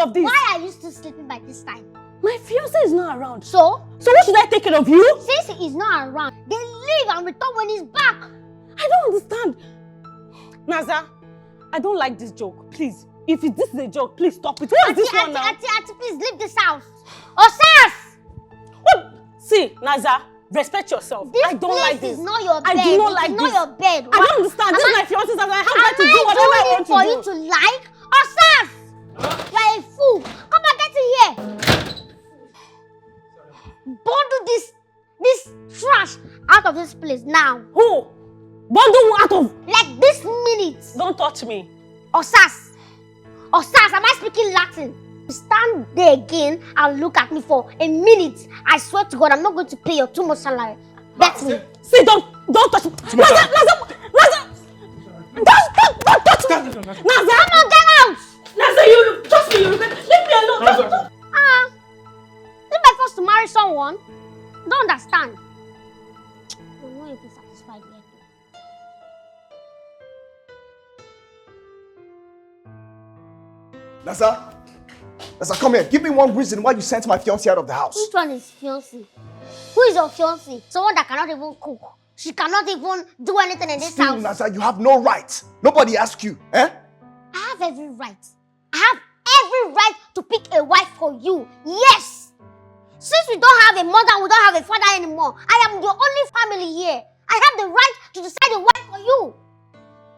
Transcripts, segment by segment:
Of this. Why are you still sleeping by this time? My fiance is not around. So what should I take care of you? Since he is not around, then leave and return when he's back. I don't understand. Naza, I don't like this joke. Please, if this is a joke, please stop it. What is this one now? Auntie, please leave this house. Osas! What? See, Naza, respect yourself. I don't like this. This is not your bed. I do not like this. It's not your bed. I don't understand. This is my fiance's house. I have right to do whatever I want to do. For you to like? Osas! You're a fool. Come on, get in here. Bundle this trash out of this place now. Who? Bundle out of? Like this minute. Don't touch me. Osas, am I speaking Latin? Stand there again and look at me for a minute. I swear to God, I'm not going to pay your 2 months salary. Bet me. See, don't touch me. Naza! Don't touch me. Naza! Come on, get out. Naza, you trust me. Leave me alone. Is it my first to marry someone? Don't understand. I'm not even satisfied yet. Naza, come here. Give me one reason why you sent my fiancé out of the house. Which one is fiancé? Who is your fiancé? Someone that cannot even cook. She cannot even do anything in this house. Naza, you have no right. Nobody asked you, eh? I have every right. I have every right to pick a wife for you. Yes! Since we don't have a mother, we don't have a father anymore. I am the only family here. I have the right to decide a wife for you.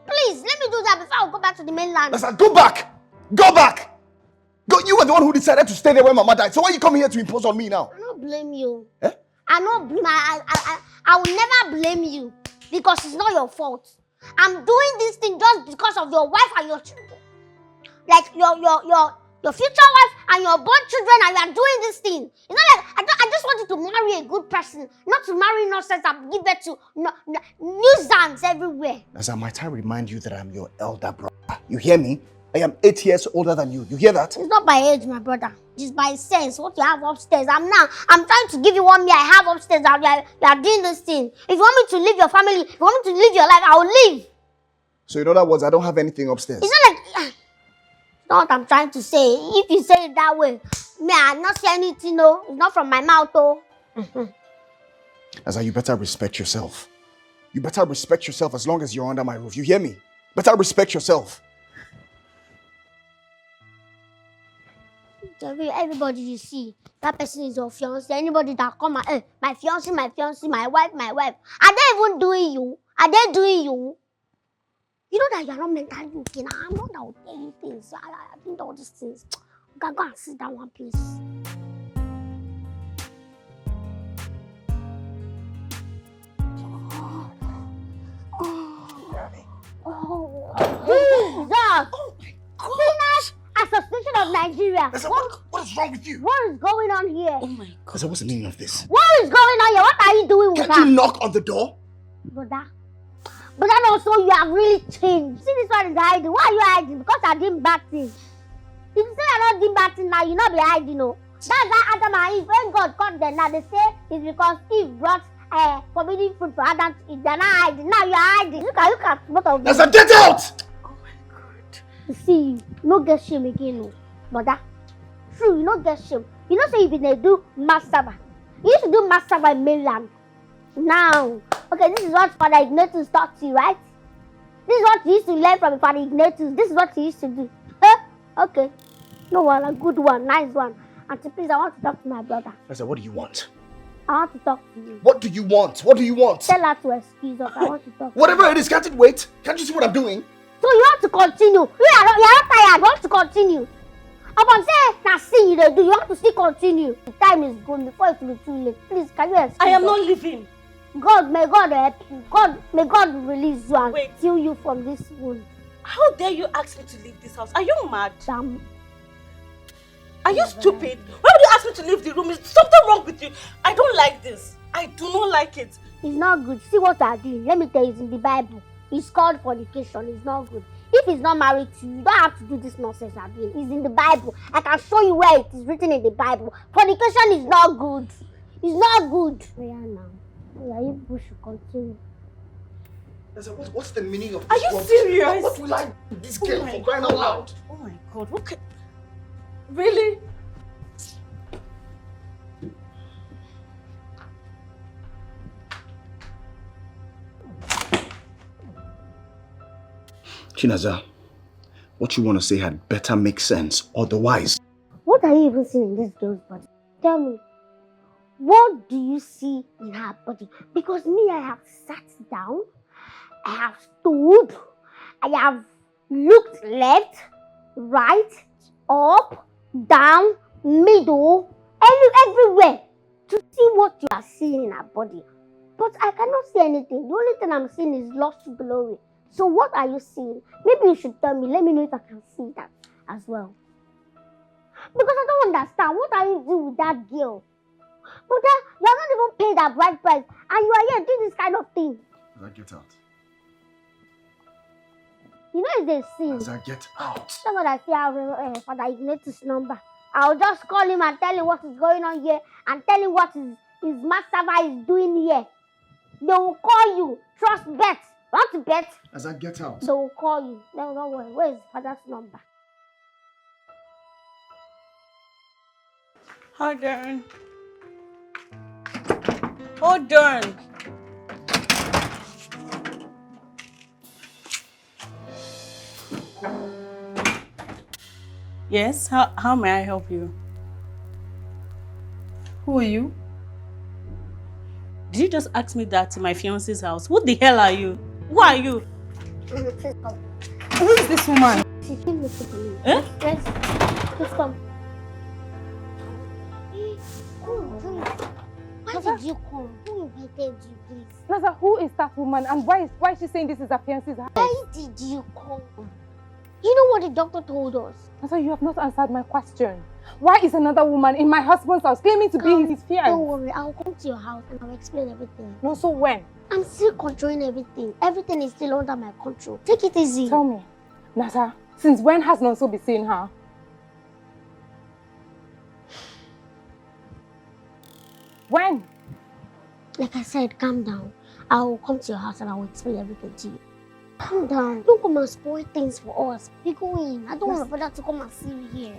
Please, let me do that before I go back to the mainland. Naza, go back! Go back! You were the one who decided to stay there when Mama died. So why are you coming here to impose on me now? I don't blame you. Eh? I don't blame. I will never blame you because it's not your fault. I'm doing this thing just because of your wife and your children. Like your future wife and your born children, and you are doing this thing. It's not like I just wanted to marry a good person, not to marry nonsense and give birth to nuisance everywhere. Naza, might I remind you that I'm your elder brother? You hear me? I am 8 years older than you. You hear that? It's not by age, my brother. It's by sense. What you have upstairs. I'm trying to give you one me I have upstairs. You are doing this thing. If you want me to leave your family, if you want me to live your life, I will leave. So in other words, I don't have anything upstairs. It's not like... It's not what I'm trying to say. If you say it that way, me, I'm not saying anything, no. It's not from my mouth, though. Naza, you better respect yourself. You better respect yourself as long as you're under my roof. You hear me? Better respect yourself. Everybody you see, that person is your fiancé. Anybody that come and, my fiancé, my wife. Are they even doing you? Are they doing you? You know that you're not mentally okay now. I'm not that will tell you things. I think all these things. You can go and sit down one place. Association of Nigeria. What is wrong with you? What is going on here? Oh my God. What's the meaning of this? What is going on here? What are you doing with Can't you knock on the door? Brother, also you have really changed. See, this one is hiding. Why are you hiding? Because I did bad things. If you say you're not doing bad things now, you'll not be hiding, no. That's why Adam and Eve, when God caught them, now they say it's because Eve brought forbidden fruit for Adam to eat. They're not hiding. Now you're hiding. Look at both of them. Naza, get out! You see, no get shame again, no. Brother, true, you no get shame. You know, say if they do masturbate. You used to do masturbate in mainland. Now, okay, this is what Father Ignatius taught you, right? This is what you used to learn from Father Ignatius. This is what he used to do. Okay. No one, a good one, nice one. Auntie, please, I want to talk to my brother. I said, what do you want? I want to talk to you. What do you want? What do you want? Tell her to excuse us. I want to talk Whatever to it is, can't it wait? Can't you see what I'm doing? So you want to continue? You are not tired. You want to continue? Upon say, now see you do. You want to still continue. The time is gone before it will be too late. Please, can you excuse I am us? not leaving. God, may God help you. May God release you and heal you from this wound. How dare you ask me to leave this house? Are you mad? Damn. Are you stupid? Why would you ask me to leave the room? Is something wrong with you? I don't like this. I do not like it. It's not good. See what I did. Let me tell you, it's in the Bible. It's called fornication. It's not good. If he's not married to you, you don't have to do this nonsense I'm doing. It's in the Bible. I can show you where it is written in the Bible. Fornication is not good. It's not good. Yeah, now. Yeah, you people should continue. What's the meaning of Are this? you serious? What will I do this girl for crying out loud? Oh my God. What can... Really? Chinaza, what you want to say had better make sense, otherwise. What are you even seeing in this girl's body? Tell me, what do you see in her body? Because me, I have sat down, I have stood, I have looked left, right, up, down, middle, everywhere to see what you are seeing in her body. But I cannot see anything. The only thing I'm seeing is lost glory. So what are you seeing? Maybe you should tell me. Let me know if I can see that as well. Because I don't understand. What are you doing with that girl? But you are not even paid that bride price. And you are here doing this kind of thing. As I get out. You know it's a sin. As I get out. That's what I see Father Ignatius' number. I'll just call him and tell him what is going on here. And tell him what his master is doing here. They will call you. Trust bet. Want to bet? As I get out. They will call you. No, don't worry. Where is Father's number? Hold on. Hold on. Yes, how may I help you? Who are you? Did you just ask me that to my fiance's house? Who the hell are you? Who are you? Who is this woman? She came looking for me. Eh? Yes. Please come. Why did you come? Who invited you, please? Naza, who is that woman and why is she saying this is a fiance's house? Why did you come? You know what the doctor told us? Naza, you have not answered my question. Why is another woman in my husband's house claiming to be his fiance? Don't worry, I'll come to your house and I'll explain everything. No, so when? I'm still controlling everything. Everything is still under my control. Take it easy. Tell me, Naza, since when has Nonso been seeing her? When? Like I said, calm down. I will come to your house and I will explain everything to you. Calm down. Don't come and spoil things for us. Be going. I don't want my father to come and see you here.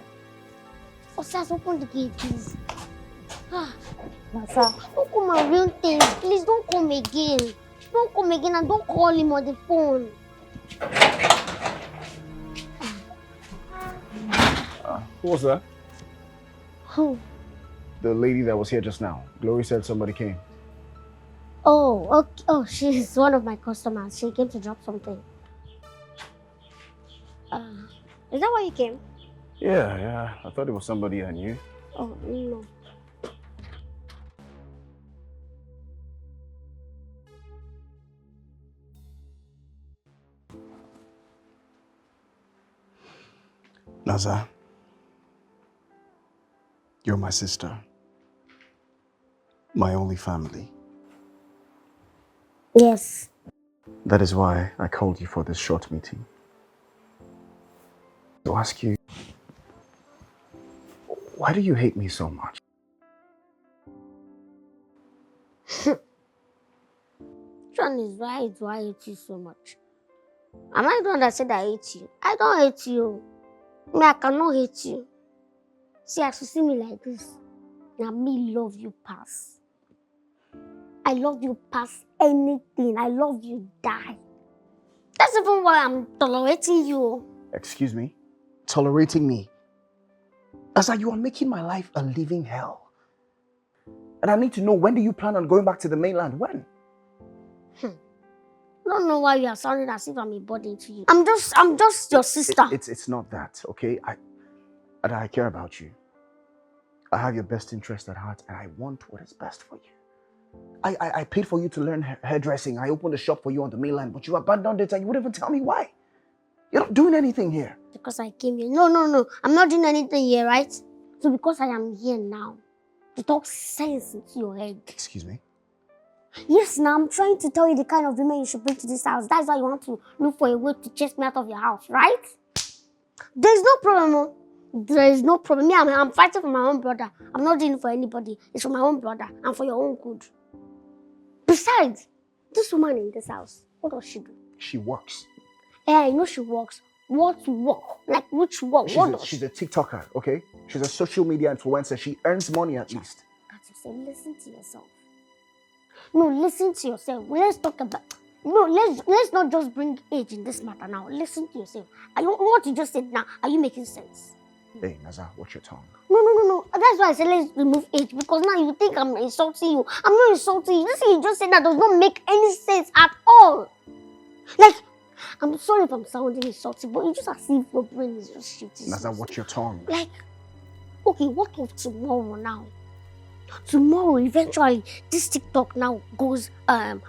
Osas, open the gate, please. Naza. Don't come and ruin things. Please don't come again. Don't come again and don't call him on the phone. Who was that? Who? The lady that was here just now. Glory said somebody came. Oh, okay. Oh, she's one of my customers. She came to drop something. Is that why you came? Yeah. I thought it was somebody I knew. Oh, no. Naza, you're my sister. My only family. Yes. That is why I called you for this short meeting. To ask you, why do you hate me so much? John is right. Why I hate you so much? Am I the one that said I hate you? I don't hate you. Me, I cannot hate you. See, as you see me like this, now me love you past. I love you past anything. I love you die. That's even why I'm tolerating you. Excuse me? Tolerating me? Naza, you are making my life a living hell. And I need to know, when do you plan on going back to the mainland? When? I don't know why you are sounding as if I'm a burden to you. I'm just your sister. It's not that, okay? I care about you. I have your best interest at heart, and I want what is best for you. I paid for you to learn hairdressing. I opened a shop for you on the mainland, but you abandoned it and you wouldn't even tell me why. You're not doing anything here. Because I came here. No. I'm not doing anything here, right? So because I am here now, to talk sense into your head. Excuse me? Yes, now I'm trying to tell you the kind of women you should bring to this house. That's why you want to look for a way to chase me out of your house, right? There's no problem, oh. There is no problem. Me, I'm fighting for my own brother. I'm not doing it for anybody. It's for my own brother and for your own good. Besides, this woman in this house, what does she do? She works. Yeah, I know she works. What work? Like which work? She's a TikToker, okay? She's a social media influencer. She earns money at least. That's yourself. Listen to yourself. No, listen to yourself. Let's talk about... No, let's not just bring age in this matter now. Listen to yourself. What you just said now, are you making sense? Hey, Naza, watch your tongue. No. That's why I said let's remove age, because now you think I'm insulting you. I'm not insulting you. This thing you just said that does not make any sense at all. Like, I'm sorry if I'm sounding insulting, but it's just as if your brain is just shifting. Naza, watch your tongue. Like, okay, what of tomorrow now? Tomorrow, eventually, this TikTok now goes,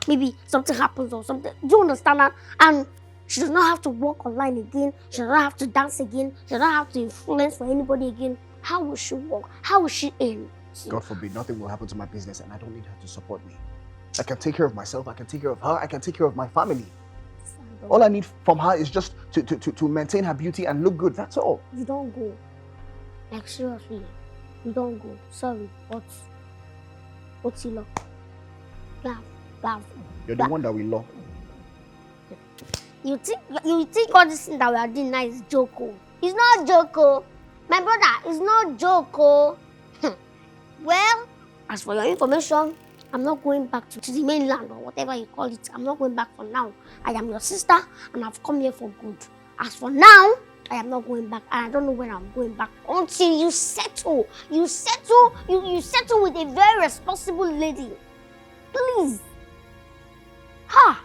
maybe something happens or something. Do you understand that? And she does not have to walk online again. She does not have to dance again. She does not have to influence for anybody again. How will she walk? How will she earn? God forbid, nothing will happen to my business and I don't need her to support me. I can take care of myself. I can take care of her. I can take care of my family. All I need from her is just to maintain her beauty and look good. That's all. You don't go. Like, seriously. You don't go. Sorry, what's your law? Laugh. You're the one that we love. You think all this thing that we are doing now is joko? It's not joko. My brother, it's not joko. Well, as for your information, I'm not going back to the mainland or whatever you call it. I'm not going back for now. I am your sister and I've come here for good. As for now, I am not going back, and I don't know when I'm going back until you settle. You settle with a very responsible lady. Please. Ha!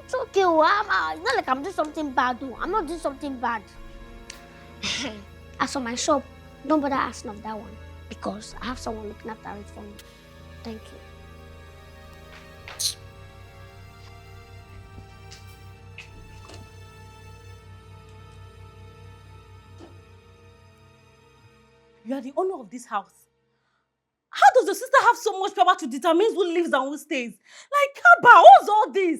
It's okay. It's not like I'm doing something bad, though. I'm not doing something bad. As for my shop, don't bother asking of that one, because I have someone looking after it for me. Thank you. You are the owner of this house. How does your sister have so much power to determine who lives and who stays? Like, Kaba, what's all this?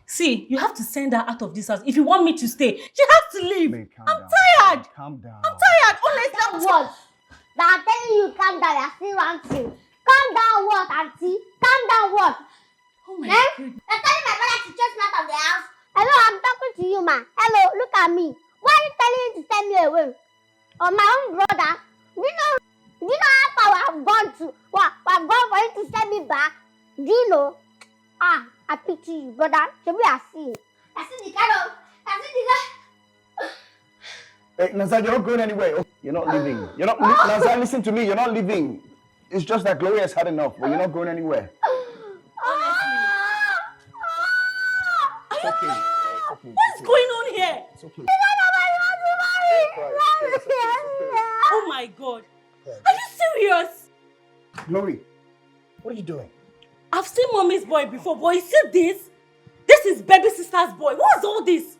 See, you have to send her out of this house. If you want me to stay, she has to leave. Babe, calm I'm down. tired. Calm down. I'm tired. Honestly, What? That I'm telling you, calm down. You're still ranting. Calm down, what, auntie? Calm down, what? Oh my God. You're telling my brother to chase me out of the house. Hello, I'm talking to you, man. Hello, look at me. Why are you telling him to send me away? Or my own brother? Do you know how far I've gone to? I've gone for him to send me back? Do you know? I pity you, brother. Should we see? I see the guy. Hey, Naza, you're not going anywhere. Oh, you're not leaving. You're not. Naza, listen to me. You're not leaving. It's just that Gloria has had enough, but you're not going anywhere. It's okay. It's okay. What's going on here? It's okay. Oh my God. Are you serious? Glory, what are you doing? I've seen mommy's boy before, but you see this? This is baby sister's boy. What's all this?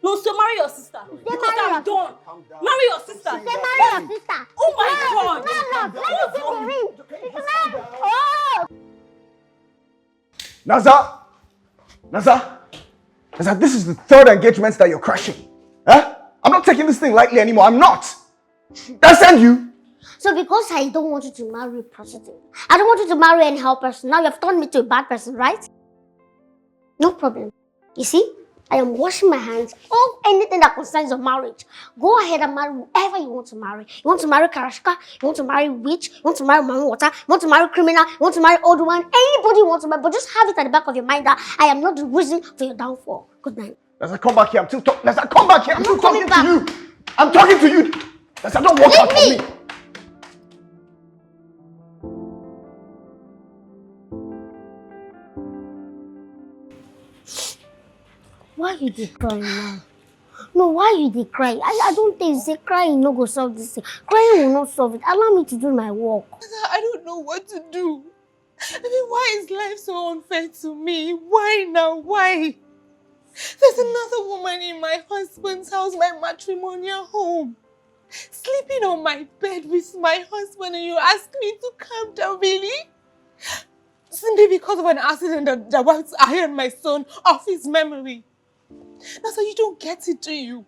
No, so marry your sister. Because I'm done. Marry your sister. Say marry your sister. Oh my God. Let me see the ring. It's not. Oh. Naza, this is the third engagement that you're crashing. Huh? I'm not taking this thing lightly anymore. I'm not. That's end you. So because I don't want you to marry a prostitute, I don't want you to marry any help person. Now you have turned me to a bad person, right? No problem. You see, I am washing my hands of anything that concerns your marriage. Go ahead and marry whoever you want to marry. You want to marry Karashka, you want to marry witch, you want to marry Mama Water, you want to marry criminal, you want to marry old one, anybody you want to marry, but just have it at the back of your mind that I am not the reason for your downfall. Good night. Naza, come back here. I'm still talking. Naza, come back here. I'm still talking coming to you. I'm talking to you. Nasa, don't walk out from me. Why you dey cry now? No, why you dey cry? I don't think say crying no go solve this thing. Crying will not solve it. Allow me to do my work. I don't know what to do. I mean, why is life so unfair to me? Why now? Why? There's another woman in my husband's house, my matrimonial home, sleeping on my bed with my husband, and you ask me to calm down, really? Simply because of an accident that wiped I and my son off his memory. That's why you don't get it, do you?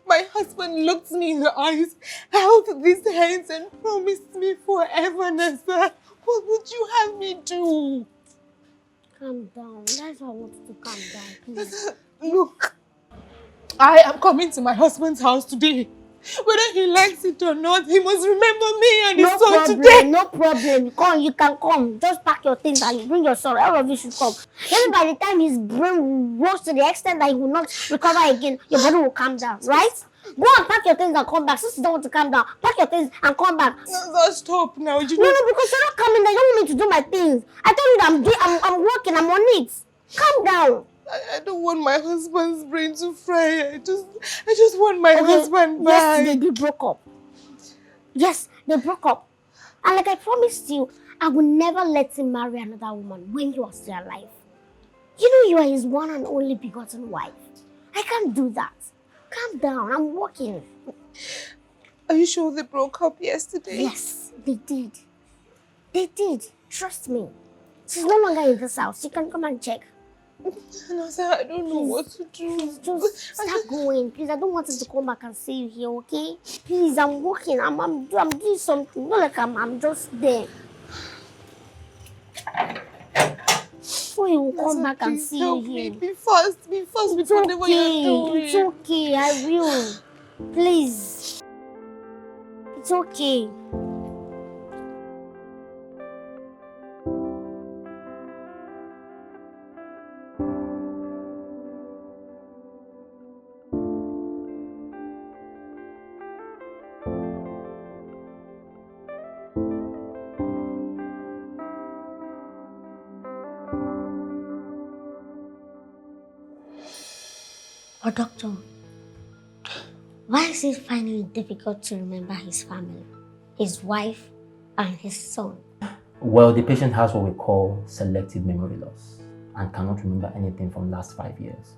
My husband looked me in the eyes, held these hands, and promised me forever, Nasa. What would you have me do? Calm down. That's why I want you to calm down, please. Look, I am coming to my husband's house today. Whether he likes it or not, he must remember me and his son today. No problem. Come, you can come. Just pack your things and you bring your son. All of you should come. Maybe by the time his brain works to the extent that he will not recover again, your body will calm down, right? Go and pack your things and come back. Since you don't want to calm down, pack your things and come back. No, stop now. You No, because you're not coming. You don't want me to do my things. I told you that I'm working. I'm on it. Calm down. I don't want my husband's brain to fry. I just want my husband back. Yes, they broke up. Yes, they broke up. And like I promised you, I will never let him marry another woman when you are still alive. You know you are his one and only begotten wife. I can't do that. Calm down, I'm working. Are you sure they broke up yesterday? Yes, they did. They did. Trust me. She's no longer in this house. You can come and check. No, sir, I don't know what to do. Please, just start going. Please, I don't want him to come back and see you here, okay? Please, I'm working. I'm doing something. Not like I'm just there. Before he will come back and see you here. Be fast with whatever you're doing. It's okay, I will. Please. It's okay. But doctor, why is it finding it difficult to remember his family, his wife, and his son? Well, the patient has what we call selective memory loss and cannot remember anything from the last 5 years.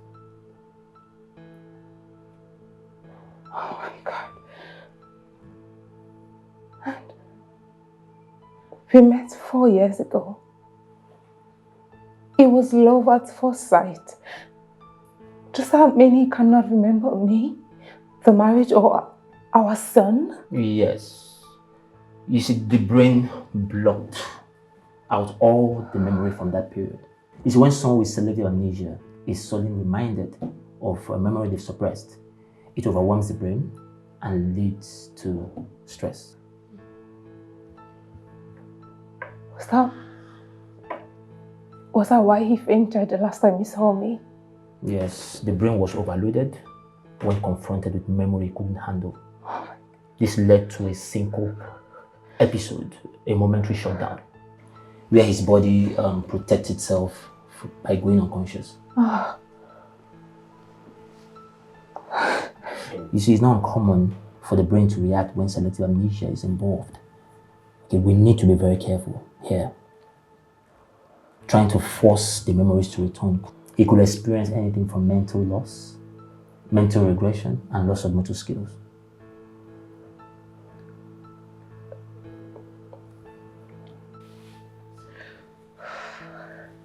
Oh my God. And we met 4 years ago. It was love at first sight. Just how many cannot remember me, the marriage, or our son? Yes. You see, the brain blocked out all the memory from that period. You see, when someone with selective amnesia is suddenly reminded of a memory they've suppressed, it overwhelms the brain and leads to stress. Was that why he fainted the last time he saw me? Yes, the brain was overloaded when confronted with memory it couldn't handle. This led to a single episode, a momentary shutdown, where his body protects itself by going unconscious. You see, it's not uncommon for the brain to react when selective amnesia is involved. Okay, we need to be very careful here. Trying to force the memories to return. He could experience anything from mental loss, mental regression, and loss of motor skills.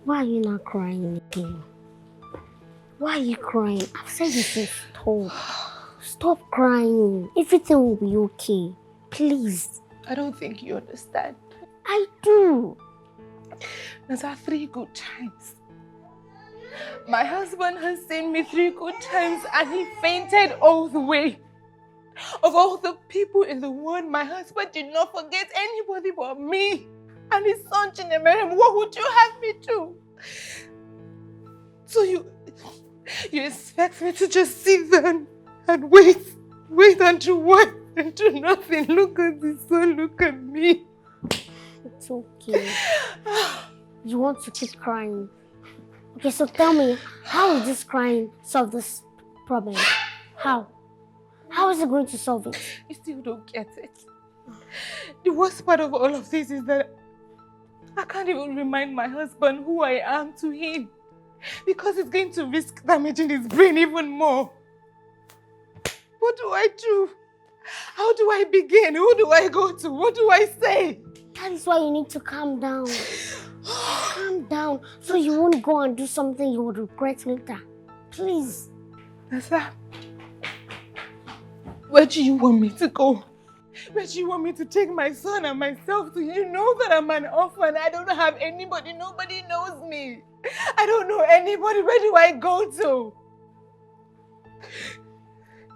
Why are you not crying again? Why are you crying? I've said you to stop. Stop crying. Everything will be okay. Please. I don't think you understand. I do. There's 3 good times. My husband has seen me 3 good times and he fainted all the way. Of all the people in the world, my husband did not forget anybody but me and his son Chinemerem. What would you have me do? So you expect me to just sit there and wait until what? and do nothing. Look at this son, look at me. It's okay. You want to keep crying. Okay, so tell me, how will this crying solve this problem? How? How is it going to solve it? You still don't get it. The worst part of all of this is that I can't even remind my husband who I am to him because it's going to risk damaging his brain even more. What do I do? How do I begin? Who do I go to? What do I say? That is why you need to calm down. Calm down so you won't go and do something you will regret later. Please. Nasa, where do you want me to go? Where do you want me to take my son and myself to? You know that I'm an orphan. I don't have anybody. Nobody knows me. I don't know anybody. Where do I go to?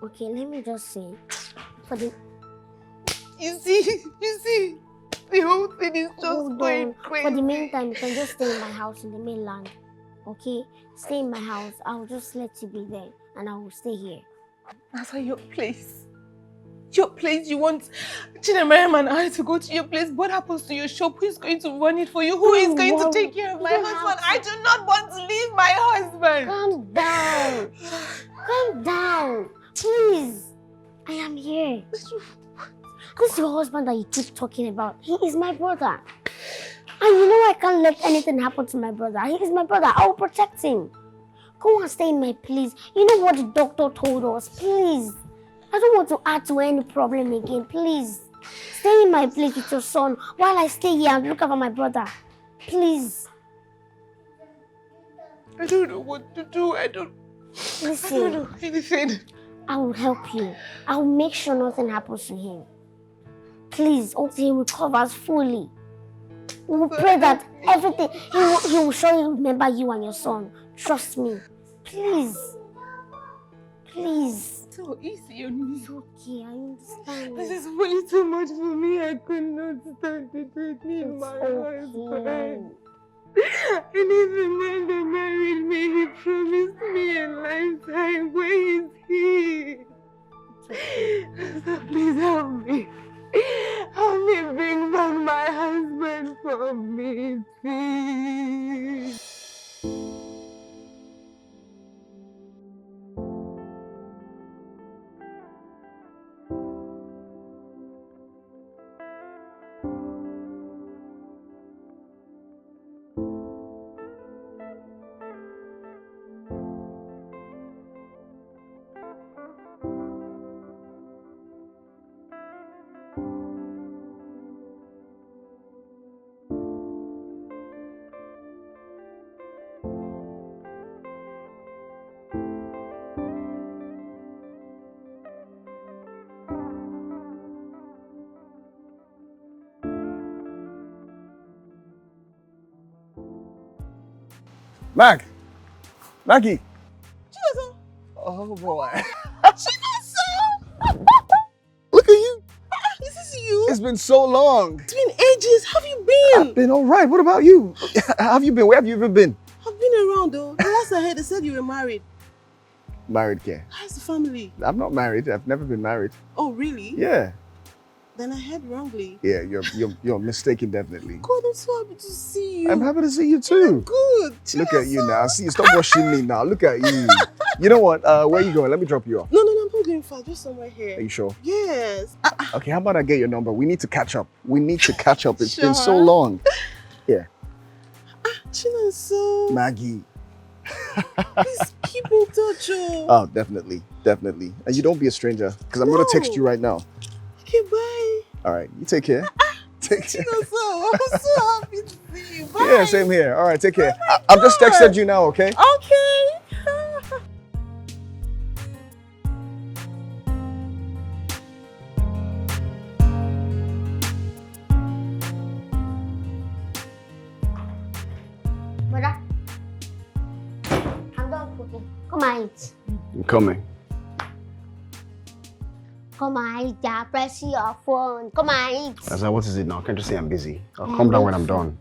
Okay, let me just say, for the... You see, the whole thing is just Hold going on. crazy. For the meantime, you can just stay in my house in the mainland. Okay? Stay in my house. I'll just let you be there and I will stay here. That's your place. Your place, you want Chinemerem and I to go to your place. What happens to your shop? Who is going to run it for you? Who is going to take care of my husband? I do not want to leave my husband. Calm down. Calm down. Please. I am here. This is your husband that you keep talking about. He is my brother. And you know I can't let anything happen to my brother. He is my brother. I will protect him. Go and stay in my place. You know what the doctor told us. Please. I don't want to add to any problem again. Please. Stay in my place with your son while I stay here and look after my brother. Please. I don't know what to do. I don't know anything. I will help you. I will make sure nothing happens to him. Please, until he recovers fully. We will pray that everything, he will surely remember you and your son. Trust me. Please. Please. So easy on me. It's okay, I understand. This is way too much for me. I could not stand it with me, my husband. And even when they married me, he promised me a lifetime. Where is he? So please help me. Help me bring back my husband for me, please. Maggie. Chinoso. Oh boy. Chinoso! Look at you. Is this you? It's been so long. It's been ages. How have you been? I've been all right. What about you? How have you been? Where have you even been? I've been around though. The last I heard, they said you were married. Married, care. How's the family? I'm not married. I've never been married. Oh, really? Yeah. Then I heard wrongly. Yeah, you're mistaken, definitely. God, I'm so happy to see you. I'm happy to see you too. Good. Look at you now. See, stop watching me now. Look at you. You know what? Where are you going? Let me drop you off. No, I'm not going far. Just somewhere Are here. you sure? Yes. Okay, how about I get your number? We need to catch up. We need to catch up. It's been so Sure. long. Yeah. Chinoso. Maggie. Please keep in touch. Oh, definitely. Definitely. And you don't be a stranger because I'm going to text you right now. Okay, bye. All right. You take care. Take care. Chinoso, I'm so happy to see you. Bye. Yeah, same here. All right, take care. I've just texted you now, okay? Okay. Brother, I'm done cooking. Come and eat. I'm coming. Come and eat. Yeah, press your phone. Come and eat. Asa, what is it now? Can't you say I'm busy? I'll come down when I'm done.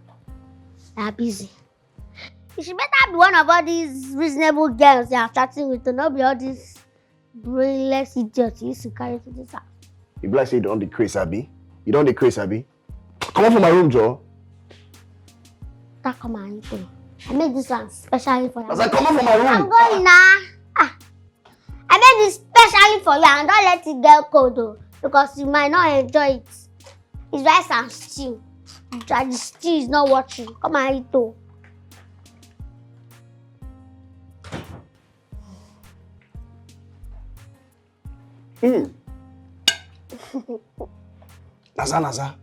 I'm busy. You should better be one of all these reasonable girls they are chatting with, to not be all these brainless idiots you used to carry to this house. You be like say you don't decrease, Abby. You don't decrease, Abby. Come on from my room, Joe. That come on, I made this one specially for you. I was like, come on from my room. I'm going now. I made this specially for you and don't let it get cold though, because you might not enjoy it. It's rice and stew. The stew is not watching. Come on, eat though. Naza.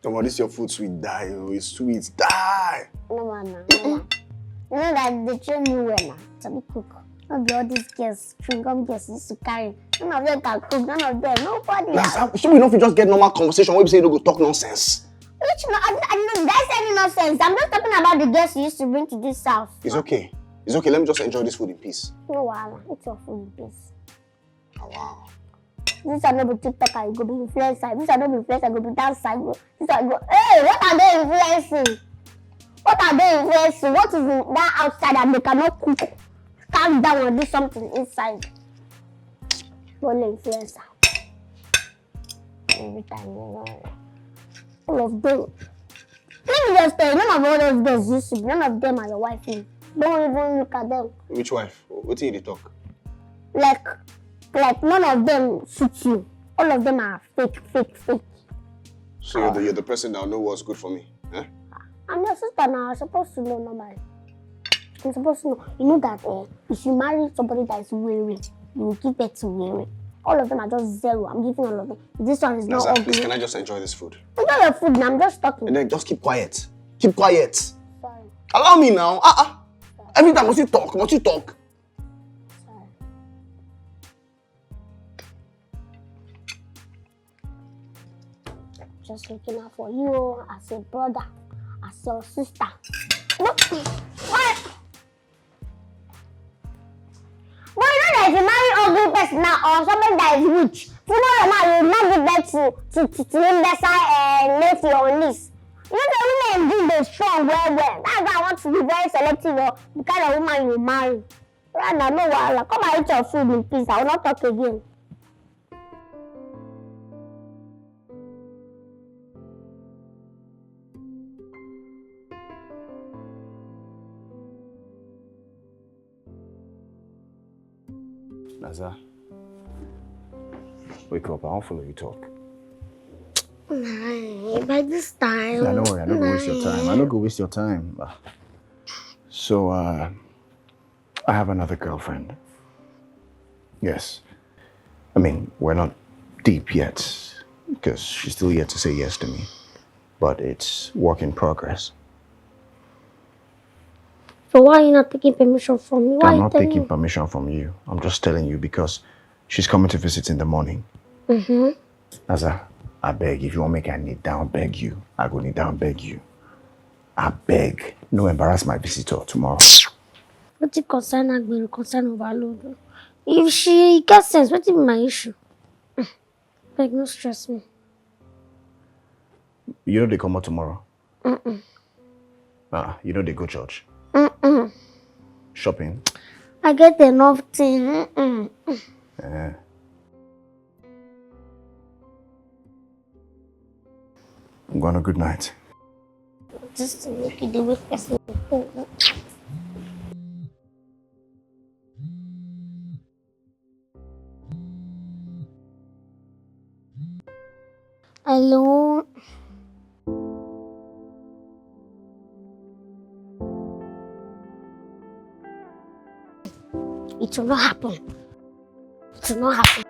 Come on, this your food sweet die. Oh, it's sweet die. No man. You know that they train me well now to be cook. Not all these girls, chewing-gum girls used to carry. None of them can cook, none of them, nobody. Naza, should we not just get normal conversation where we say you don't go talk nonsense? Which no, I know that's any nonsense. I'm just talking about the girls you used to bring to this house. It's okay. It's okay. Let me just enjoy this food in peace. No, wow, it's your food in peace. Oh, wow. This are not be TikToker, you go be influencer. This are not be influencer, go be dancer. This are go. Hey, what are they influencing? What are they influencing? What is in that outside that they cannot cook? Calm down and do something inside. Only influencer. Every time, you know. All of them. Let me just tell you, none of all those girls used to be. None of them are your wife. Don't even look at them. Which wife? What did they talk? Like none of them suit you. All of them are fake. So you're the person that know what's good for me, eh? I'm your sister now. I'm supposed to know normally. I'm supposed to know. You know that if you marry somebody that is weary, you will give birth to weary. All of them are just zero. I'm giving all of them. This one is not ugly. Please, can I just enjoy this food? Enjoy your food now. I'm just talking. And then just keep quiet. Keep quiet. Sorry. Allow me now. Every time must you talk? Sorry. Just looking out for you as a brother, as your sister. Look, what? But you know that if you marry ugly person now or somebody that is rich, tomorrow now you will not give birth to lesser nephew or niece. You know the women do the strong well. That's why I want to be very selective of the kind of woman you marry. Right now, no wahala. Come and eat your food in peace. I will not talk again. Naza, wake up. I won't follow you talk. Nah, by this time. Nah, don't worry. I'm not going to waste your time. I'm not going to waste your time. So, I have another girlfriend. Yes. I mean, we're not deep yet because she's still yet to say yes to me. But it's work in progress. So why are you not taking permission from me? Why I'm not taking permission from you. I'm just telling you because she's coming to visit in the morning. Naza, I beg, if you want me to kneel down, beg you. I go kneel down, beg you. I beg. No embarrass my visitor tomorrow. What it concern Agbero, concern overload? If she gets sense, what is my issue? Beg, no stress me. You know they come out tomorrow? You know they go church? Shopping? I get enough thing. I'm going to good night. Just to make it the weak person. Hello. It will not happen. It will not happen.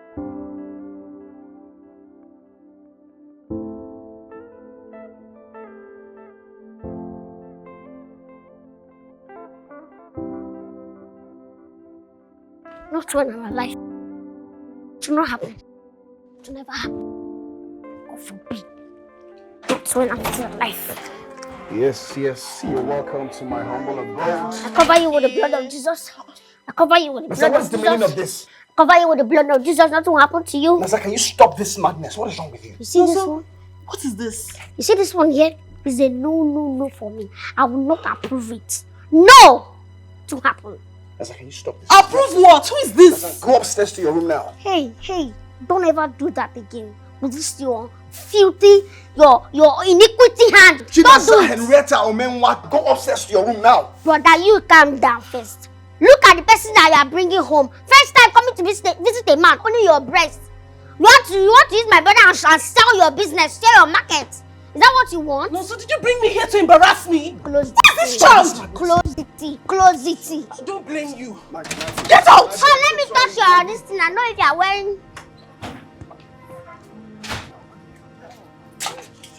Not when I'm alive. It will not happen. It will never happen. God forbid. Not when I'm still alive. Yes, you're welcome to my humble abode. I cover you with the blood of Jesus. I cover you with the blood of Jesus. What's the meaning of this? I cover you with the blood of Jesus. Nothing will happen to you. Naza, can you stop this madness? What is wrong with you? You see this one? What is this? You see this one here? It's a no for me. I will not approve it. No! It will happen. Naza, can you stop this? Approve what? Who is this? Naza, go upstairs to your room now. Hey. Don't ever do that again. With this your filthy, your iniquity hand. Don't do Chinasa it. Henrietta Omenwa, go upstairs to your room now. Brother, you calm down first. Look at the person that you are bringing home. First time coming to visit a man, only your breast. You want to use my brother and sell your business, sell your market. Is that what you want? No, so did you bring me here to embarrass me? Close This it. child! Close it. Close it. I don't blame you. Get out! Oh, let me touch your this thing. I know if you are wearing.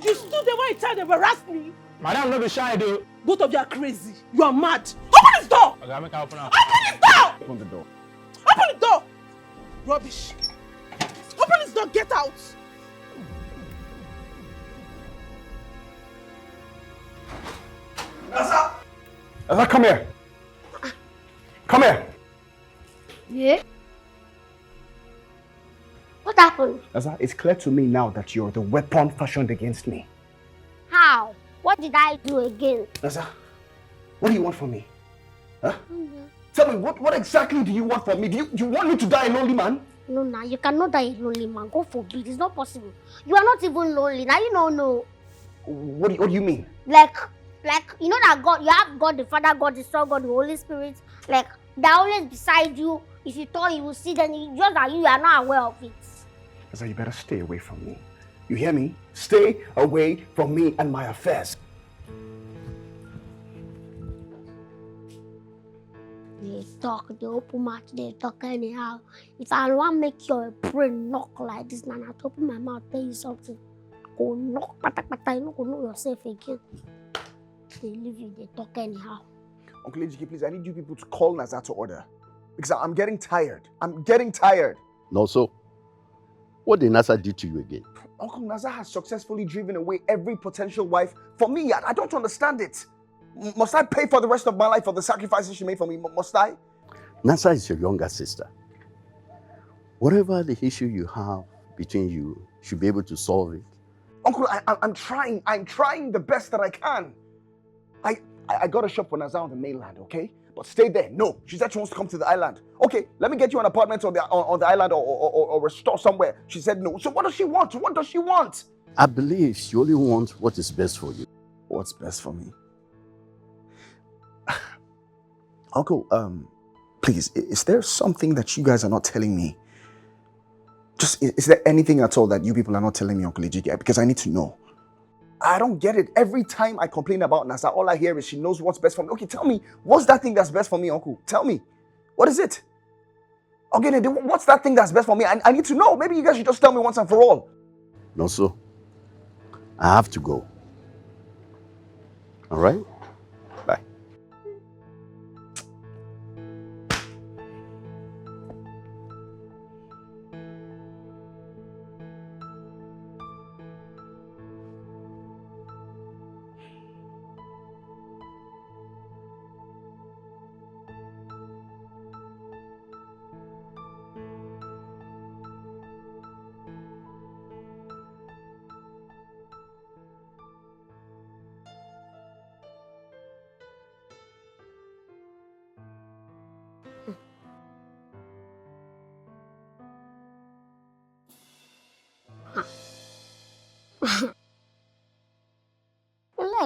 You stood there while a child embarrassed me. Madam, no be shy, though. Both of you are crazy. You are mad. Open this door! Okay, make her open up. Open this door! Open the door. Open the door! Rubbish. Open this door, get out! Nasa, come here. Come here. Yeah. What happened? Nasa, it's clear to me now that you're the weapon fashioned against me. How? What did I do again? Nasa, what do you want from me? Huh? Tell me, what exactly do you want from me? Do you want me to die a lonely man? No, now you cannot die a lonely man. God forbid. It's not possible. You are not even lonely. Now you don't know. What do you mean? Like you know that God, you have God the Father, God the Son, God the Holy Spirit. Like they're always beside you. If you thought you will see them, just that you are not aware of it. Nasa, you better stay away from me. You hear me? Stay away from me and my affairs. They talk, they open mouth, they talk anyhow. If I want to make your brain knock like this, man, I open my mouth, tell you something. Go knock, pata, you don't know yourself again. They leave you, they talk anyhow. Uncle Ejike, please, I need you people to call Nasa to order. Because I'm getting tired. I'm getting tired. No, so what did Nasa do to you again? Uncle Nasa has successfully driven away every potential wife for me. I don't understand it. Must I pay for the rest of my life for the sacrifices she made for me? Must I? Nasa is your younger sister. Whatever the issue you have between you, should be able to solve it. Uncle, I'm trying. I'm trying the best that I can. I got a shop for Nasa on the mainland, okay? But stay there. No, she said she wants to come to the island. Okay, let me get you an apartment on the island or a store somewhere. She said no. So what does she want? What does she want? I believe she only wants what is best for you. What's best for me? Uncle, please, is there something that you guys are not telling me? Just, is there anything at all that you people are not telling me, Uncle Ejike? Because I need to know. I don't get it. Every time I complain about Nasa, all I hear is she knows what's best for me. Okay, tell me, what's that thing that's best for me, Uncle? Tell me. What is it? Okay, what's that thing that's best for me? I need to know. Maybe you guys should just tell me once and for all. No, so I have to go. All right? Bye.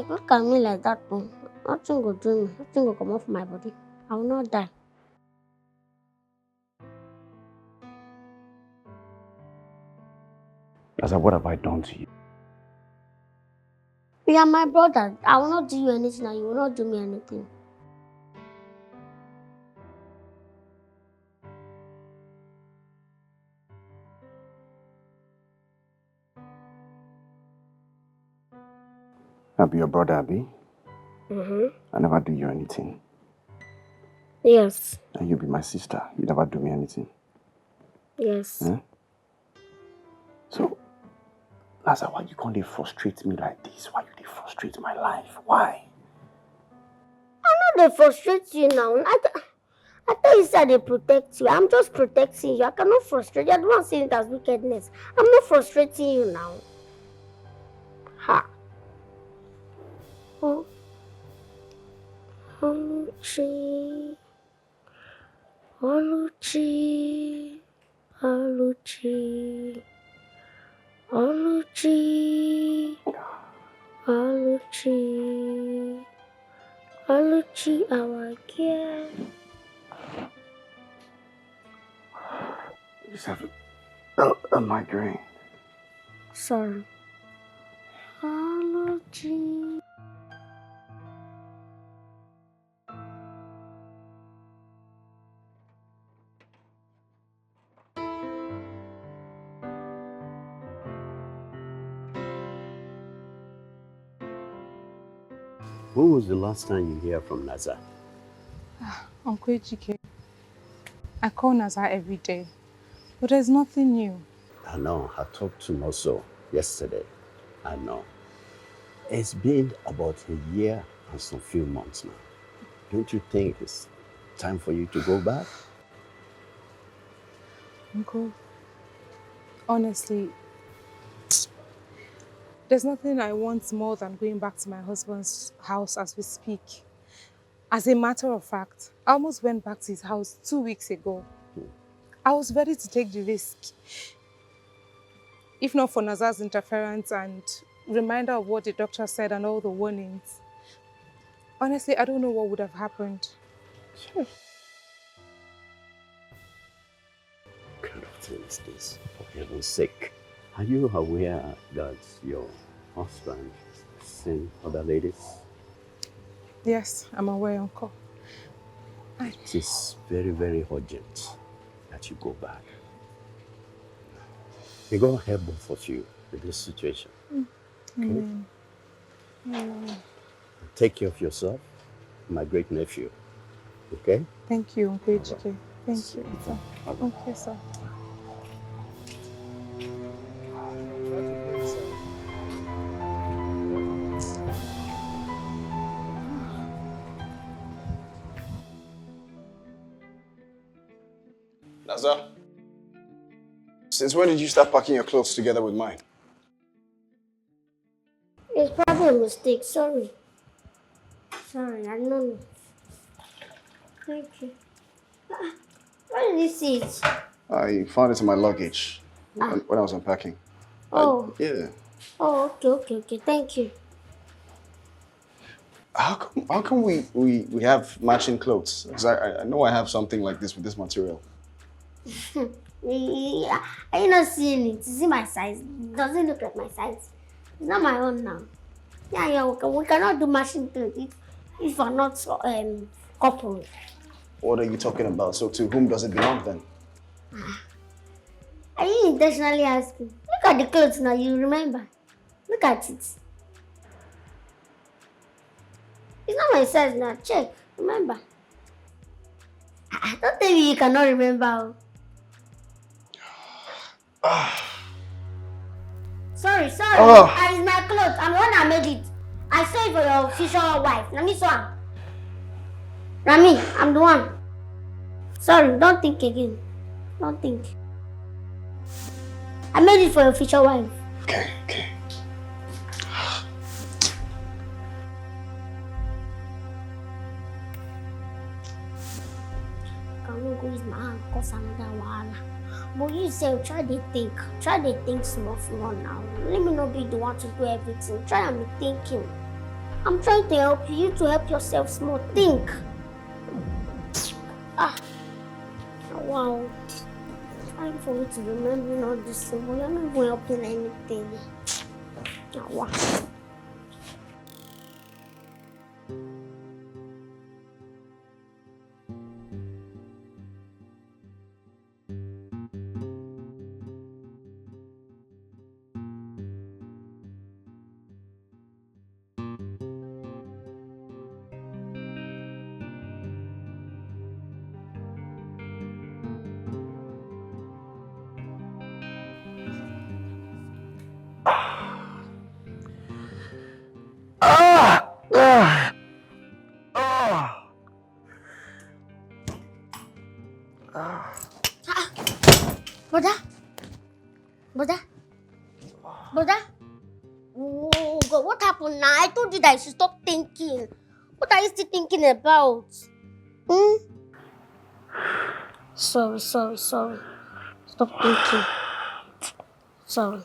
Look at me like that. Nothing will do me. Nothing will come off my body. I will not die. Nasa, what have I done to you? You are my brother. I will not do you anything and you will not do me anything. I'll be your brother, Abi. Mm-hmm. I never do you anything. Yes. And you be my sister. You never do me anything. Yes. Hmm? So, Nasa, why you can't they frustrate me like this? Why you frustrate my life? Why? I'm not they frustrate you now. I thought you said they protect you. I'm just protecting you. I cannot frustrate you. I don't see it as wickedness. I'm not frustrating you now. Ha. Oh. Oluchi. Oluchi. Oluchi, Oluchi, Oluchi, Oluchi, our girl. I just have a migraine. Sorry. Oluchi. When was the last time you hear from Naza? Uncle Ejike, I call Nazar every day, but there's nothing new. I know. I talked to Noso yesterday. I know. It's been about a year and some few months now. Don't you think it's time for you to go back? Uncle, honestly, there's nothing I want more than going back to my husband's house as we speak. As a matter of fact, I almost went back to his house 2 weeks ago. I was ready to take the risk. If not for Nazar's interference and reminder of what the doctor said and all the warnings. Honestly, I don't know what would have happened. Sure. What kind of thing is this? For heaven's sake. Are you aware that your husband has seen other ladies? Yes, I'm aware, Uncle. It is very, very urgent that you go back. May God help both of you in this situation. Okay? Amen. Amen. Take care of yourself, my great nephew. Okay? Thank you, Uncle Ejike. Thank you, sir. Okay, sir. Naza, since when did you start packing your clothes together with mine? It's probably a mistake. Sorry. Sorry, I don't know. Thank you. Where did you see it? I found it in my luggage when I was unpacking. Oh. Yeah. Oh, okay. Thank you. How come we have matching clothes? Because I know I have something like this with this material. Yeah. Are you not seeing it? You see my size? Does it look like my size? It's not my own now. Yeah, we cannot do matching clothes if we're not coupled. What are you talking about? So to whom does it belong then? Are you intentionally asking? Look at the clothes now, you remember. Look at it. It's not my size now. Check. Remember. Don't tell me you cannot remember. Sorry. It's my clothes. I'm the one that made it. I saw it for your future wife. Nami saw. Rami, I'm the one. Sorry, don't think again. Don't think. I made it for your future wife. Okay. Can we go use my hand cause another one? But you say try to think small now. Let me not be the one to do everything. Try and be thinking. I'm trying to help you to help yourself small. Think. Wow. Trying for you to remember all this thing, but you're not even helping anything. Wow. Brother? Oh God, what happened now? I told you that you should stop thinking. What are you still thinking about? Sorry. Stop thinking. Sorry.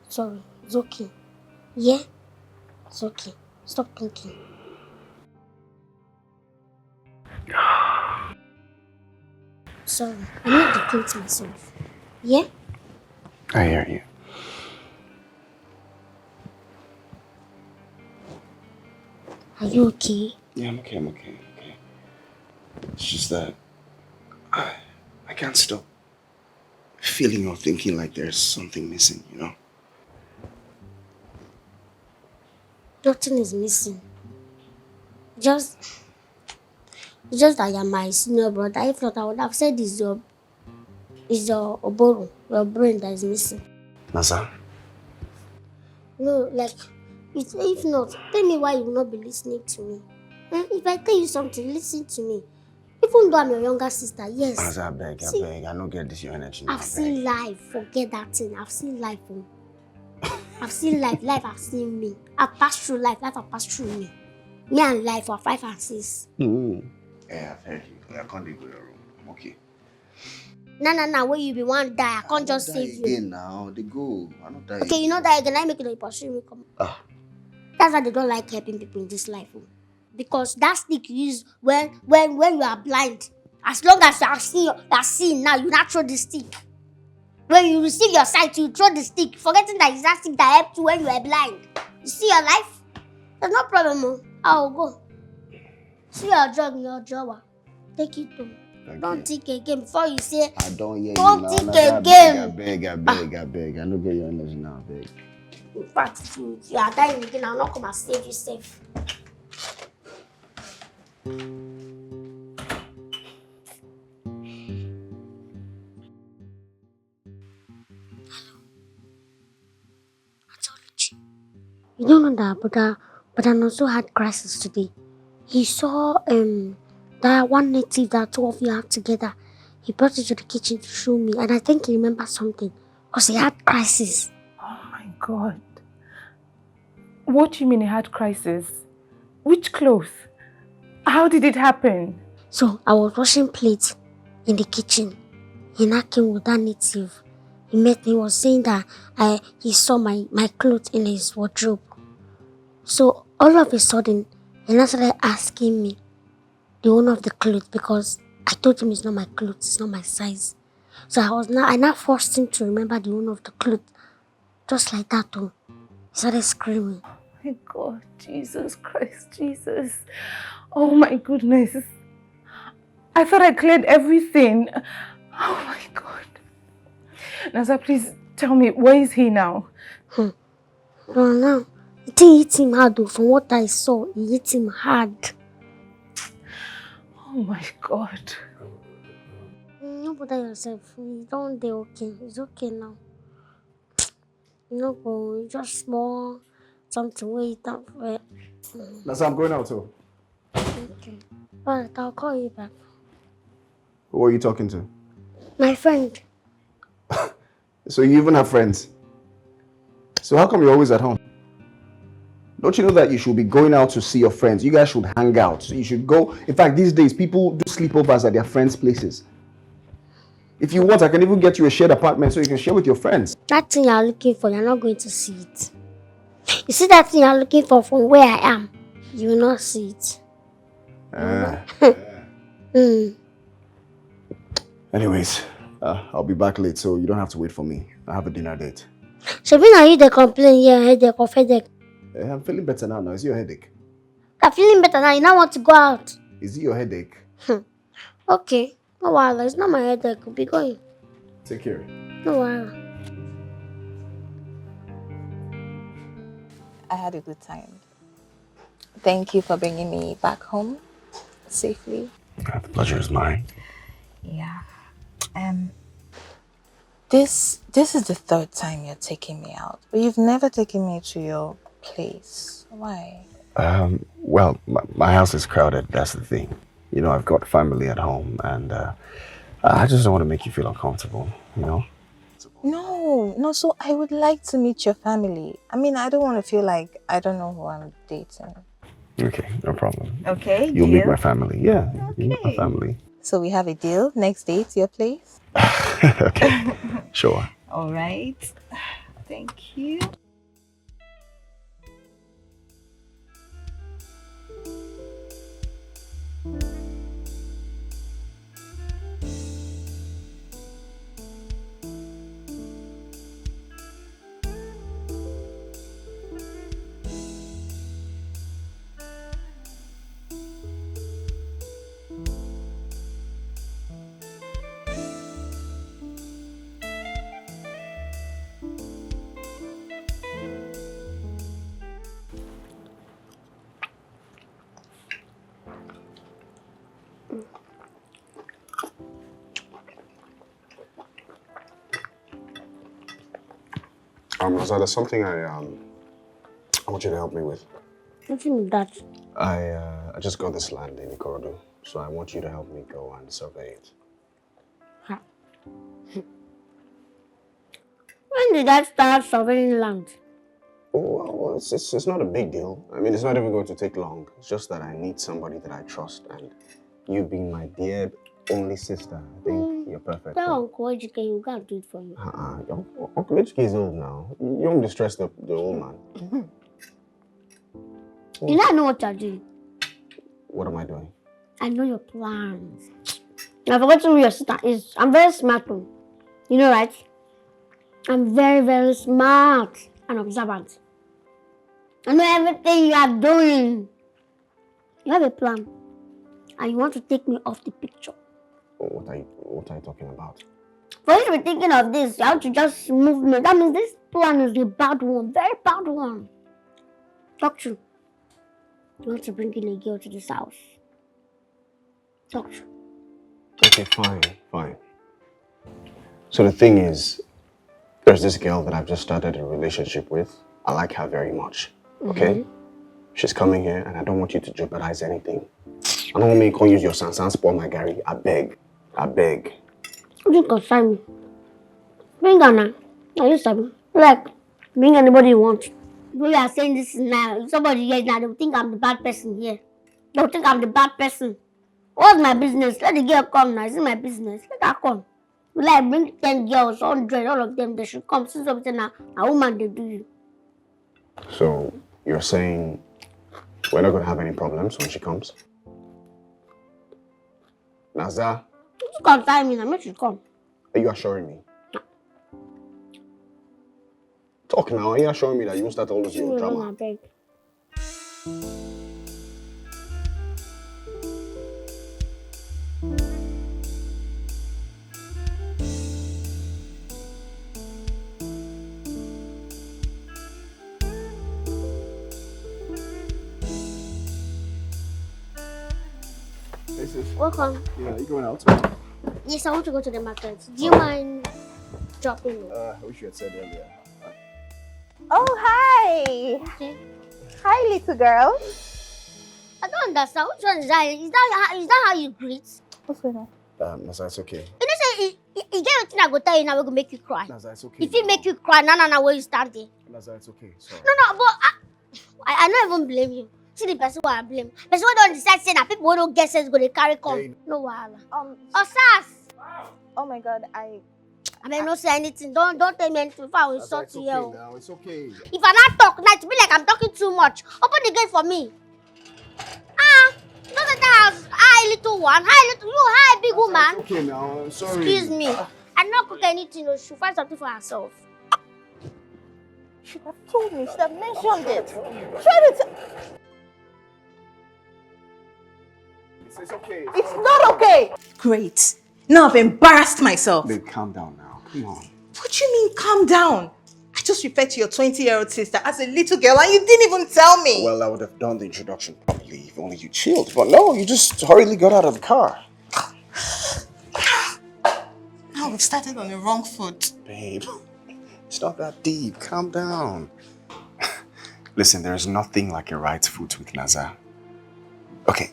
Sorry. It's okay. Yeah? It's okay. Stop thinking. Sorry. I need to think to myself. Yeah? I hear you. Are you okay? Yeah, I'm okay. It's just that I can't stop feeling or thinking like there's something missing, you know? Nothing is missing. Just that you're my senior brother. If not, I would have said it's your oboro, your brain that is missing. Nasa? No, like, if not, tell me why you will not be listening to me. If I tell you something, listen to me. Even though I'm your younger sister, yes. Nasa, I beg. I don't get this your energy now. I've seen life. Forget that thing. I've seen life. I've seen life. Life has seen me. I've passed through life. Life has passed through me. Me and life are 5 and 6. Yeah, I've heard you. I can't go to your room. I'm okay. Nah. Where you be one die? I can't just save you. Again now. They go. I don't die. Okay, you know that again. I make it pursue me. Come. That's why they don't like helping people in this life. Because that stick you use when you are blind. As long as you are seeing now, you not throw the stick. When you receive your sight, you throw the stick, forgetting that it's that stick that helped you when you were blind. You see your life? There's no problem. I'll go. See your job. Take it to. Don't think again before you say. I don't hear don't you think now. again. I beg. I don't get your energy now, I beg. In fact, if you are dying again, I'll not come and save you safe. You don't know that, but I also had crisis today. He saw that one native that two of you had together. He brought it to the kitchen to show me, and I think he remembered something because he had crisis. Oh my God. What do you mean he had crisis? Which clothes? How did it happen? So I was washing plates in the kitchen. He now came with that native. He met me, he was saying that he saw my clothes in his wardrobe. So all of a sudden, he now started asking me the owner of the clothes because I told him it's not my clothes, it's not my size. So I now forced him to remember the owner of the clothes. Just like that too. He started screaming. Oh my God, Jesus Christ, Jesus. Oh my goodness. I thought I cleared everything. Oh my God. Nasa, please tell me, where is he now? No, no. It hit him hard though. From what I saw, it hit him hard. Oh my God. Don't bother yourself. You don't do okay. It's okay now. You know, go just small something wait up for it. That's how I'm going out too. Okay. Alright, I'll call you back. Who are you talking to? My friend. So you even have friends? So how come you're always at home? Don't you know that you should be going out to see your friends? You guys should hang out. So you should go. In fact, these days, people do sleepovers at their friends' places. If you want, I can even get you a shared apartment so you can share with your friends. That thing you're looking for, you're not going to see it. You see that thing you're looking for from where I am, you will not see it. Anyways, I'll be back late, so you don't have to wait for me. I have a dinner date. So when are you the complain? Yeah, headache or headache? I'm feeling better now. Is it your headache? I'm feeling better now. You now want to go out. Is it your headache? Okay. No worry. It's not my headache. We'll be going. Take care. No worry. I had a good time. Thank you for bringing me back home safely. The pleasure is mine. Yeah. This is the third time you're taking me out, but you've never taken me to your place. Why? Well, my house is crowded. That's the thing. You know, I've got family at home, and I just don't want to make you feel uncomfortable. You know. No. So I would like to meet your family. I mean, I don't want to feel like I don't know who I'm dating. Okay, no problem. Okay. You'll meet my family. Yeah, Okay. you'll meet my family. So we have a deal. Next date, your place. Okay, sure. All right. Thank you. Azad, there's something I want you to help me with. What do you mean that? I just got this land in Ikorodu, so I want you to help me go and survey it. Huh. When did I start surveying land? Well, it's not a big deal. I mean, it's not even going to take long. It's just that I need somebody that I trust, and you being my dear only sister, I think you're perfect. Tell Uncle Ejike you can't do it for me. Uncle Ejike is old now. You don't distress the old man. You know what you're doing. What am I doing? I know your plans. I forgot who your sister is. I'm very smart too. You know, right? I'm very, very smart and observant. I know everything you are doing. You have a plan. And you want to take me off the picture. What are you talking about? For you to be thinking of this, you have to just move me. That means this plan is a bad one. Very bad one. Talk true. You want to bring in a girl to this house. Talk true. Okay, fine. So the thing is, there's this girl that I've just started a relationship with. I like her very much, okay? She's coming here and I don't want you to jeopardize anything. I don't want me to use your sansan spoil my Gary. I beg. You didn't concern me. Bring her now. Now you said, like, bring anybody you want. We are saying this now. If somebody here now, they will think I'm the bad person here. They will think I'm the bad person. What's my business? Let the girl come now. It's my business. Let her come. Will I bring 10 girls, 100, all of them, they should come. See something now. A woman, they do you. So you're saying we're not going to have any problems when she comes? Naza, You concern me now. Make she come. are you assuring me? Talk now. Are you assuring me that you won't start all this your drama? Beg. Hey sis. Welcome. Yeah, you going out? Yes, I want to go to the market. Do you mind dropping me? I wish you had said earlier. Oh, hi. Okay. Hi, little girl. I don't understand. Which one is that? Is that how you greet? What's going on? Naza, it's okay. You know, say, you get a thing I go tell you now, we go make you cry. Naza, it's okay. If it make you cry, no, where you standing? Naza, it's okay. Sorry. No, but I don't even blame you. See the person who I blame. Person who don't decide say that people who don't get sense go they carry come. Hey. No wahala. Oh Oh, my God, I mean, not say anything. Don't tell me anything before I will insult you. Now. It's okay. If I not talk, now it be like I'm talking too much. Open the gate for me. Look at that house. Hi, little one. Hi, little you. Hi, big woman. It's okay now. I'm sorry. Excuse me. I'm not cook anything. No, she'll find something for herself. should have told me. Should have mentioned it. Try to It's okay. It's not okay. Great. Now I've embarrassed myself. Babe, calm down now. Come on. What do you mean, calm down? I just referred to your 20-year-old sister as a little girl and you didn't even tell me. Well, I would have done the introduction properly if only you chilled. But no, you just hurriedly got out of the car. Now we've started on the wrong foot. Babe, it's not that deep. Calm down. Listen, there's nothing like a right foot with Naza. Okay,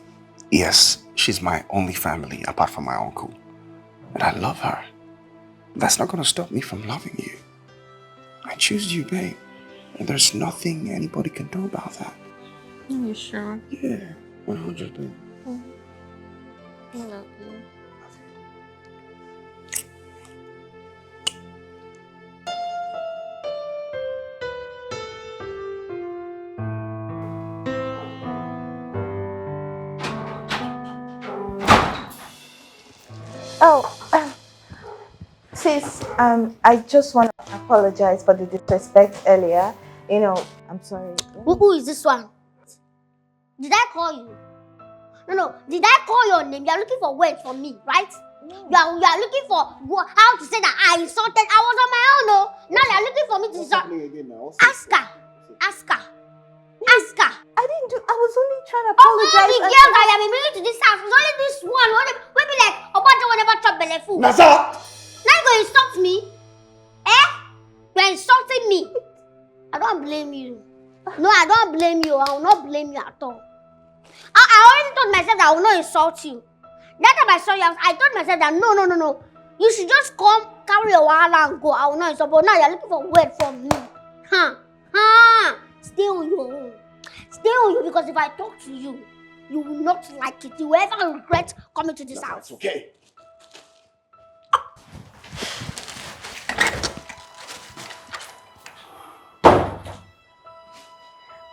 yes, she's my only family apart from my uncle. And I love her. That's not gonna stop me from loving you. I choose you, babe. And there's nothing anybody can do about that. Are you sure? Yeah, 100%. I love you. Oh, sis, I just want to apologize for the disrespect earlier. You know, I'm sorry. Who is this one? Did I call you? No. Did I call your name? You are looking for words from me, right? No. You are looking for how to say that I insulted. I was on my own, no. Now you are looking for me to insult. Ask her. I didn't do. I was only trying to Of all apologize. the girls that have been bringing to this house, it's only this one. Will be like, Obajo will never chop belly food. Nasa! Now you go insult me? Eh? You are insulting me. I don't blame you. No, I don't blame you. I will not blame you at all. I already told myself that I will not insult you. That time I saw you, I told myself that no. You should just come, carry your wahala and go. I will not insult. But now you're looking for word from me. Stay on your own. Stay on you, because if I talk to you, you will not like it. You will ever regret coming to this house. Okay.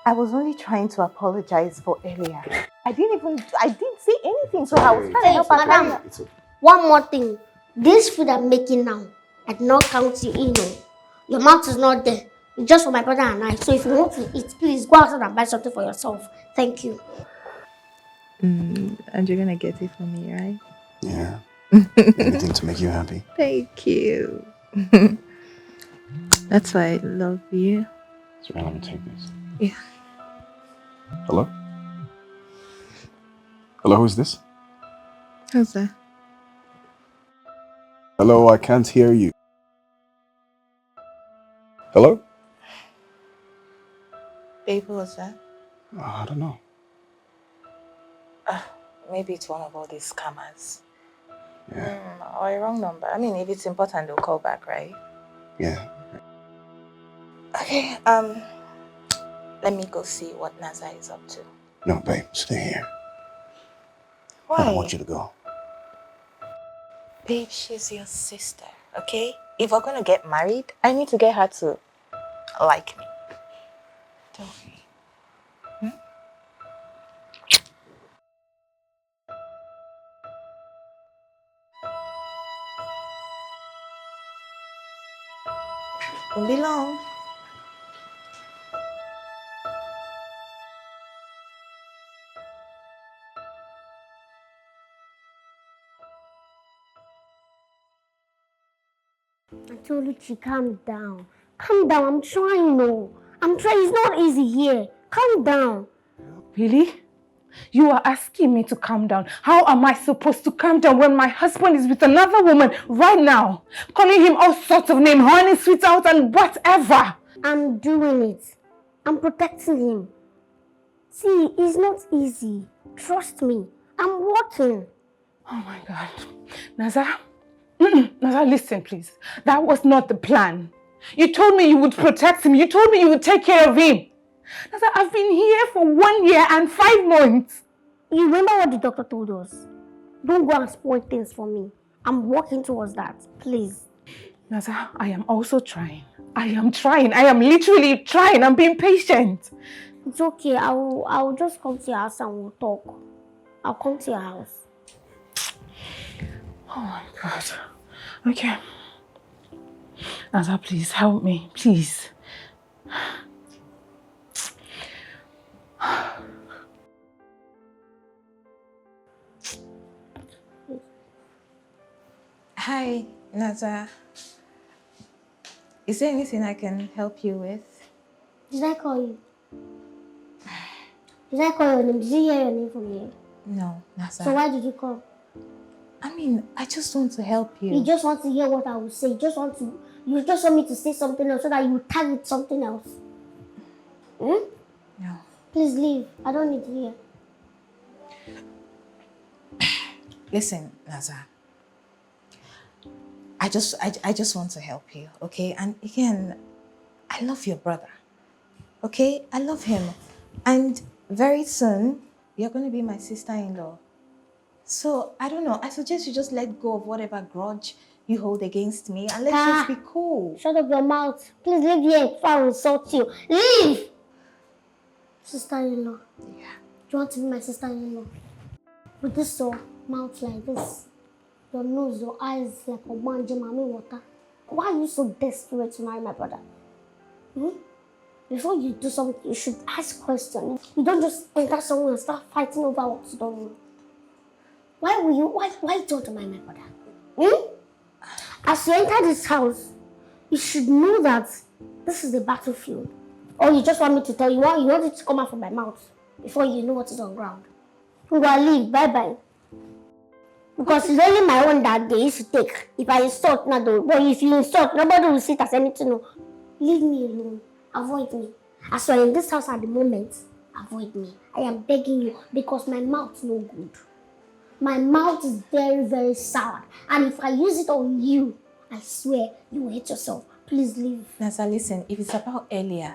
I was only trying to apologize for earlier. I didn't say anything, so I was trying to help her. Madam, one more thing. This food I'm making now, I did not count you in. Your mouth is not there. It's just for my brother and I. So if you want to eat, please go outside and buy something for yourself. Thank you. And you're gonna get it for me, right? Yeah. Anything to make you happy. Thank you. That's why I love you. So let me take this. Yeah. Hello? Hello, who's this? How's that? Hello, I can't hear you. Hello? Babe, who was that? I don't know. Maybe it's one of all these scammers. Yeah. Or a wrong number. I mean, if it's important, they'll call back, right? Yeah. Okay, let me go see what Naza is up to. No, babe, stay here. Why? I don't want you to go. Babe, she's your sister, okay? If we're gonna get married, I need to get her to like me. Don't worry. Won't be long. I told you to calm down. Calm down. I'm trying, no. I'm trying. It's not easy here. Calm down. Really? You are asking me to calm down. How am I supposed to calm down when my husband is with another woman right now? Calling him all sorts of names, honey, sweetheart, and whatever. I'm doing it. I'm protecting him. See, it's not easy. Trust me. I'm working. Oh my God. Naza, Naza, listen, please. That was not the plan. You told me you would protect him. You told me you would take care of him. Naza, I've been here for 1 year and 5 months. You remember what the doctor told us? Don't go and spoil things for me. I'm working towards that. Please. Naza, I am also trying. I am trying. I am literally trying. I'm being patient. It's okay. I will just come to your house and we'll talk. I'll come to your house. Oh my God. Okay. Naza, please help me. Please. Hi, Naza. Is there anything I can help you with? Did I call you? Did I call your name? Did you hear your name from here? No, Naza. So why did you call? I mean, I just want to help you. You just want to hear what I will say. You just want me to say something else so that you will tag with something else. Hmm? No. Please leave. I don't need to hear. Listen, Naza. I just want to help you, okay? And again, I love your brother, okay? I love him. And very soon, you're going to be my sister-in-law. So, I don't know. I suggest you just let go of whatever grudge you hold against me and let's just be cool. Shut up your mouth. Please leave here before I will insult you. Leave! Sister-in-law. Yeah. Do you want to be my sister-in-law? With this mouth like this. Your nose, your eyes like a manja mommy water. Why are you so desperate to marry my brother? Before you do something, you should ask questions. You don't just enter somewhere and start fighting over what you don't know. Why don't you marry my brother? As you enter this house, you should know that this is a battlefield. Or you just want me to tell you, you want it to come out from my mouth before you know what is on ground. You gotta leave, bye-bye. Because it's only my own that they used to take. If I insult, not though. But if you insult, nobody will see it as anything. No. Leave me alone. Avoid me. As you are in this house at the moment, avoid me. I am begging you because my mouth is no good. My mouth is very, very sour. And if I use it on you, I swear you will hate yourself. Please leave. Nasa, listen, if it's about earlier,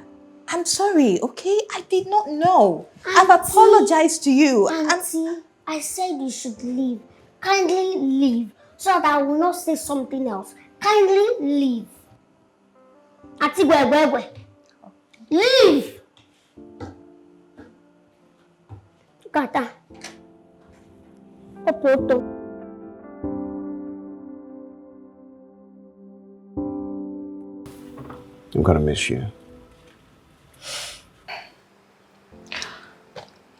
I'm sorry, okay? I did not know. I've apologized to you. Auntie, I said you should leave. Kindly leave so that I will not say something else. Kindly leave. Auntie, leave! Kata. Opoto. I'm gonna miss you.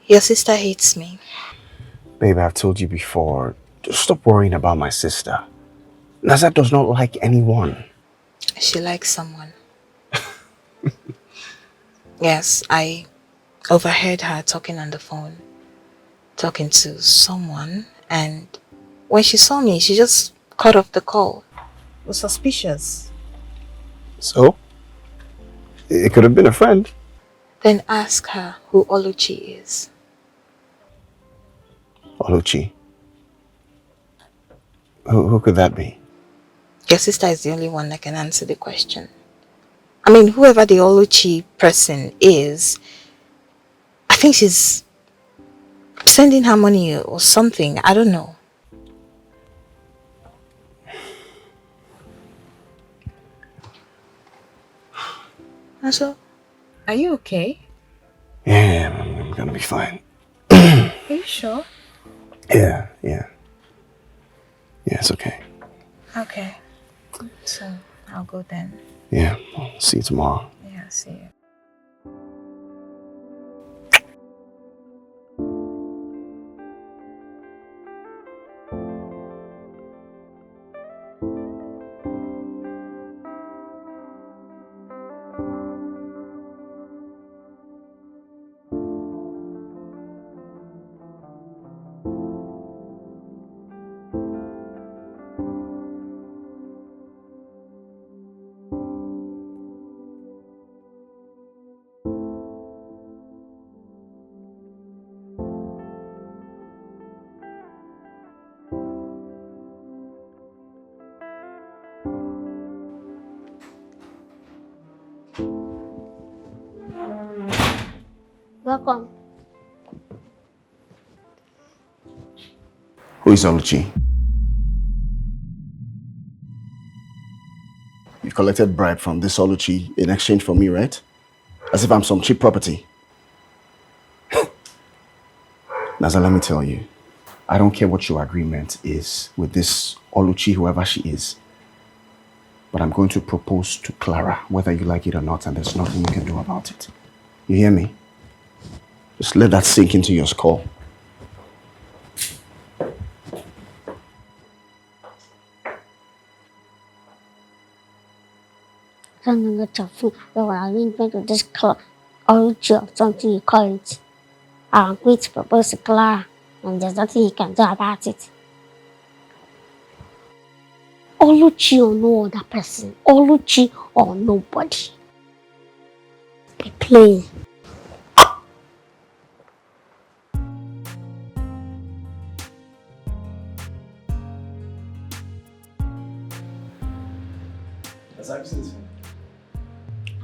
Your sister hates me. Babe, I've told you before, just stop worrying about my sister. Naza does not like anyone. She likes someone. Yes, I overheard her talking on the phone, talking to someone, and when she saw me, she just cut off the call. It was suspicious. So? It could have been a friend. Then ask her who Oluchi is. Oluchi? Who could that be? Your sister is the only one that can answer the question. I mean, whoever the Oluchi person is, I think she's sending her money or something. I don't know. So, are you okay? Yeah, I'm gonna be fine. Are you sure? Yeah. Yeah, it's okay. Okay. So, I'll go then. Yeah, I'll see you tomorrow. Yeah, see you. Welcome. Who is Oluchi? You collected bribe from this Oluchi in exchange for me, right? As if I'm some cheap property. Naza, let me tell you. I don't care what your agreement is with this Oluchi, whoever she is. But I'm going to propose to Clara, whether you like it or not, and there's nothing you can do about it. You hear me? Just let that sink into your skull. I'm going to food your arrangement with this club or something you call it. I'm going to propose to Clara, and there's nothing you can do about it. Oluchi or no other person, Oluchi or nobody. Be plain.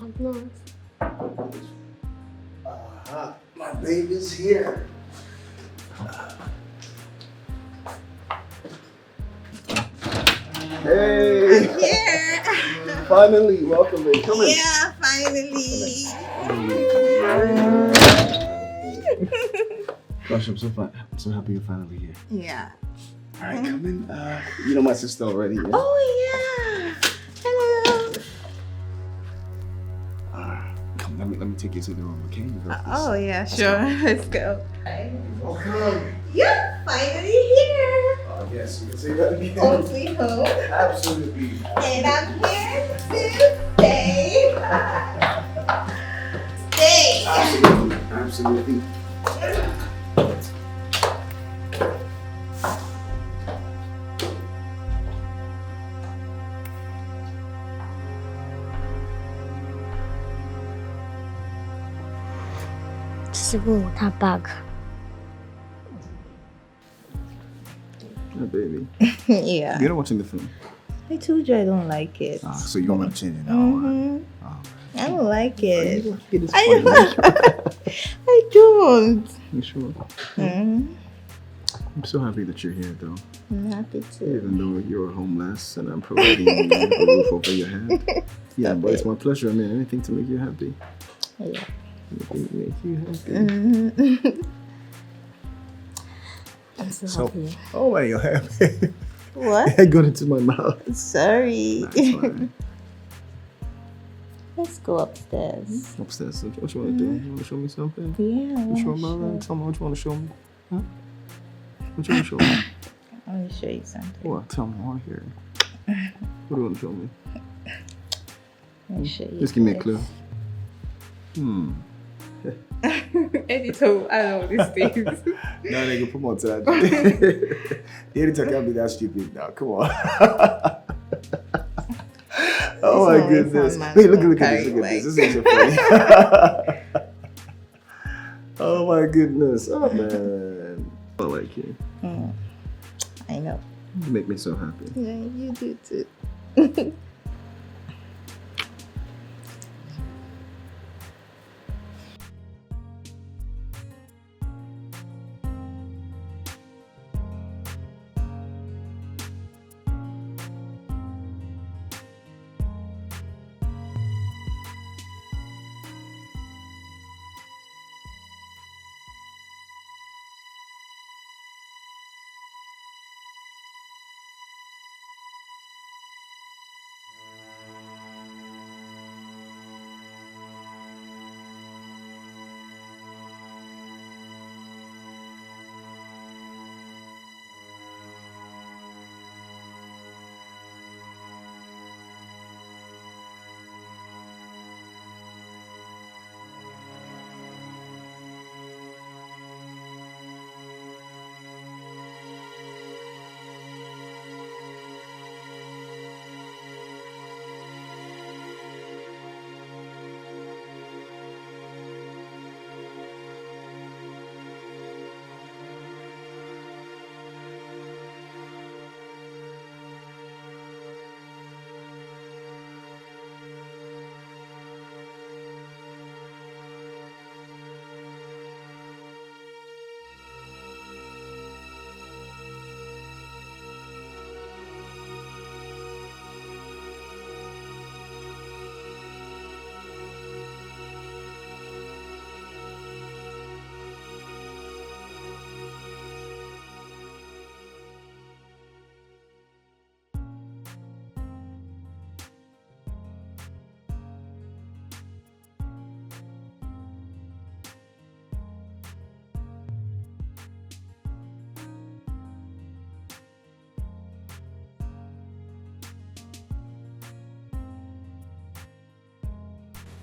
I'm not. Aha, my baby's here. Hey! I'm here! Finally, welcome in. Come in. Yeah, finally! Gosh, I'm so happy you're finally here. Yeah. All right, come in. You know my sister already. Yeah? Oh, yeah. Hello. Come, let me take you to the room, okay? Oh, yeah, sure. Let's go. Welcome. Yep, finally here. Oh, yes, you can say that again. Home sweet home. Absolutely. And I'm here to stay. Stay. Absolutely. Absolutely. Just even with her bag. Oh, baby. Yeah. You're not watching the film? I told you I don't like it. So you want me to change it now? Mm-hmm. I don't like it. I I don't. You sure? Mm-hmm. I'm so happy that you're here, though. I'm happy to. Even though you're homeless and I'm providing you a roof over your head. Yeah, but it's my pleasure. I mean, anything to make you happy. Yeah. Make you happy. Mm-hmm. I'm so happy. Oh, why you're happy? What? I got into my mouth. Sorry. That's fine. Let's go upstairs. Upstairs. What you want to do? You want to show me something? Yeah. You sure about that? Tell me what you want to show me. Huh? What you want to show me? I want to show you something. What? Tell me. I want to hear it. What do you want to show me? Let me show you. Just give me a this. clue. Editor, I know these things. No, nigga, put more to that. The editor can't be that stupid now. Come on. Oh my goodness. Wait, look at this. Look at this. This is so funny. Oh my goodness. Oh man. I like you. I know. You make me so happy. Yeah, you do too.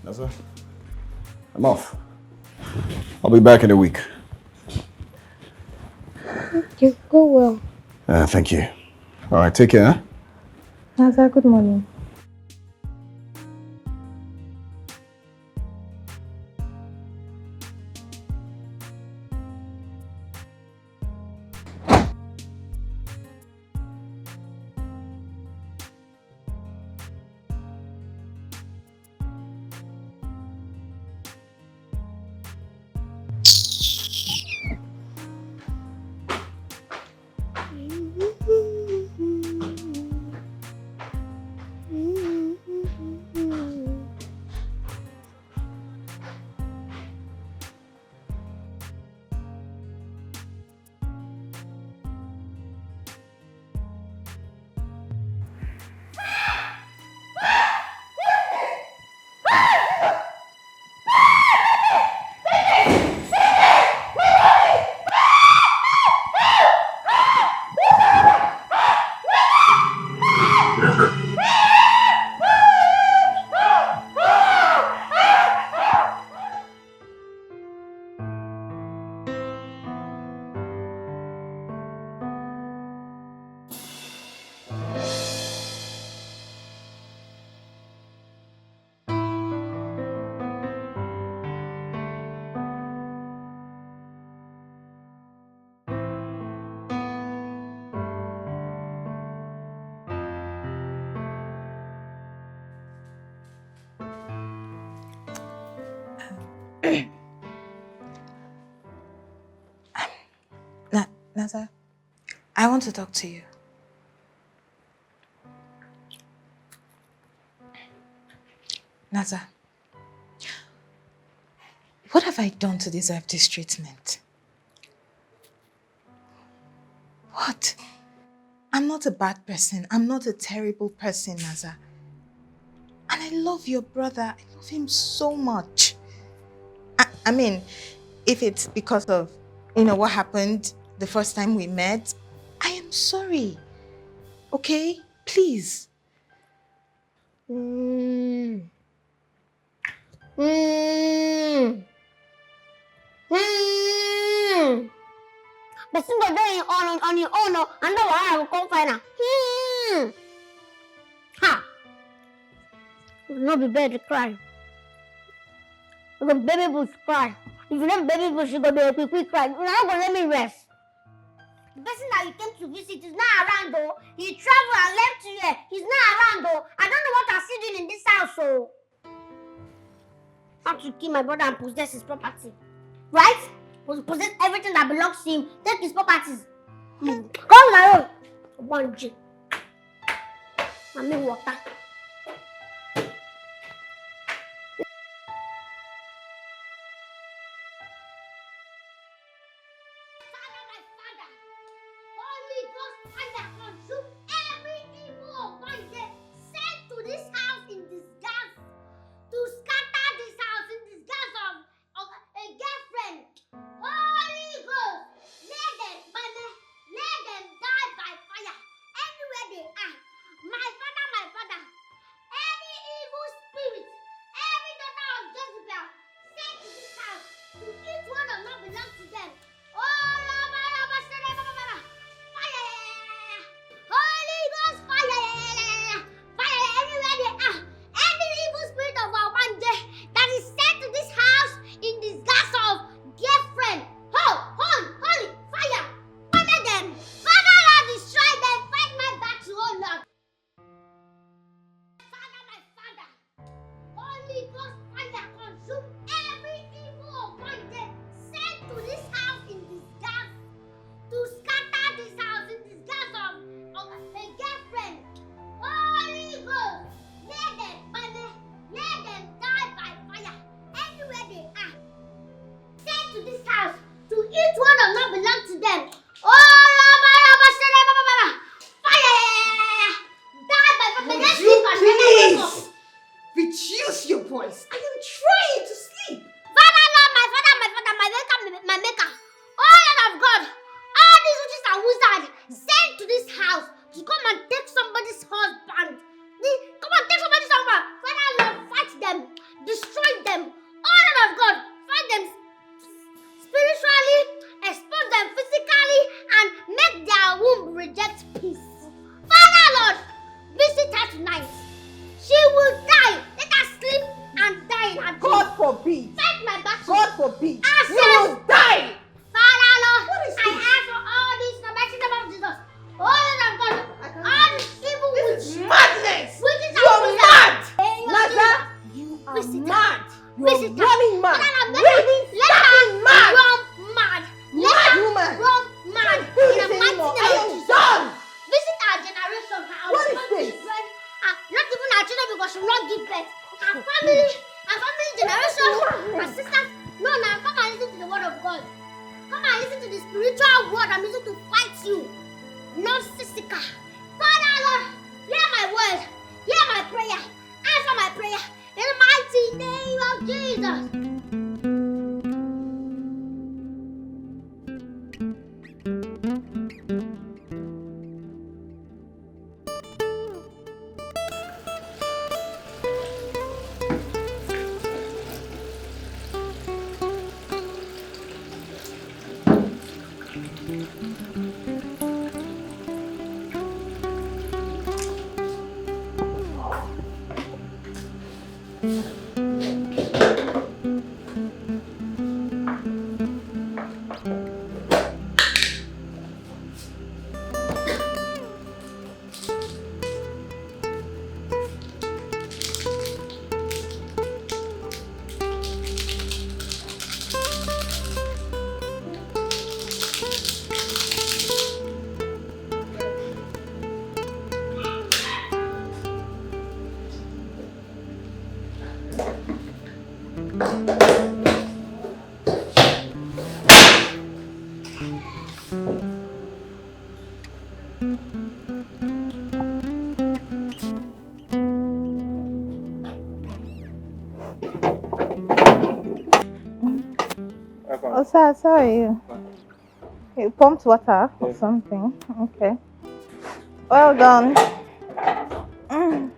That's it. I'm off. I'll be back in a week. You go well. Thank you. All right, take care. Huh? Naza, good morning. Naza, I want to talk to you. Naza, what have I done to deserve this treatment? What? I'm not a bad person. I'm not a terrible person, Naza. And I love your brother. I love him so much. I mean, if it's because of, what happened the first time we met, I am sorry. Okay? Please. Person go do it on your own, no, and no I will come find her. Ha! It will not be bad to cry. Because baby bush cry. If you let baby bush, you go be a quick cry. You're not gonna let me rest. The person that you came to visit is not around though. He traveled and left you here. He's not around though. I don't know what I'm still doing in this house, so how to kill my brother and possess his property. Right? Possess everything that belongs to him. Take his properties. Come my own. One G. I mean water. Oh, sir, sorry. You pumped water or something. Okay. Well done. Mm.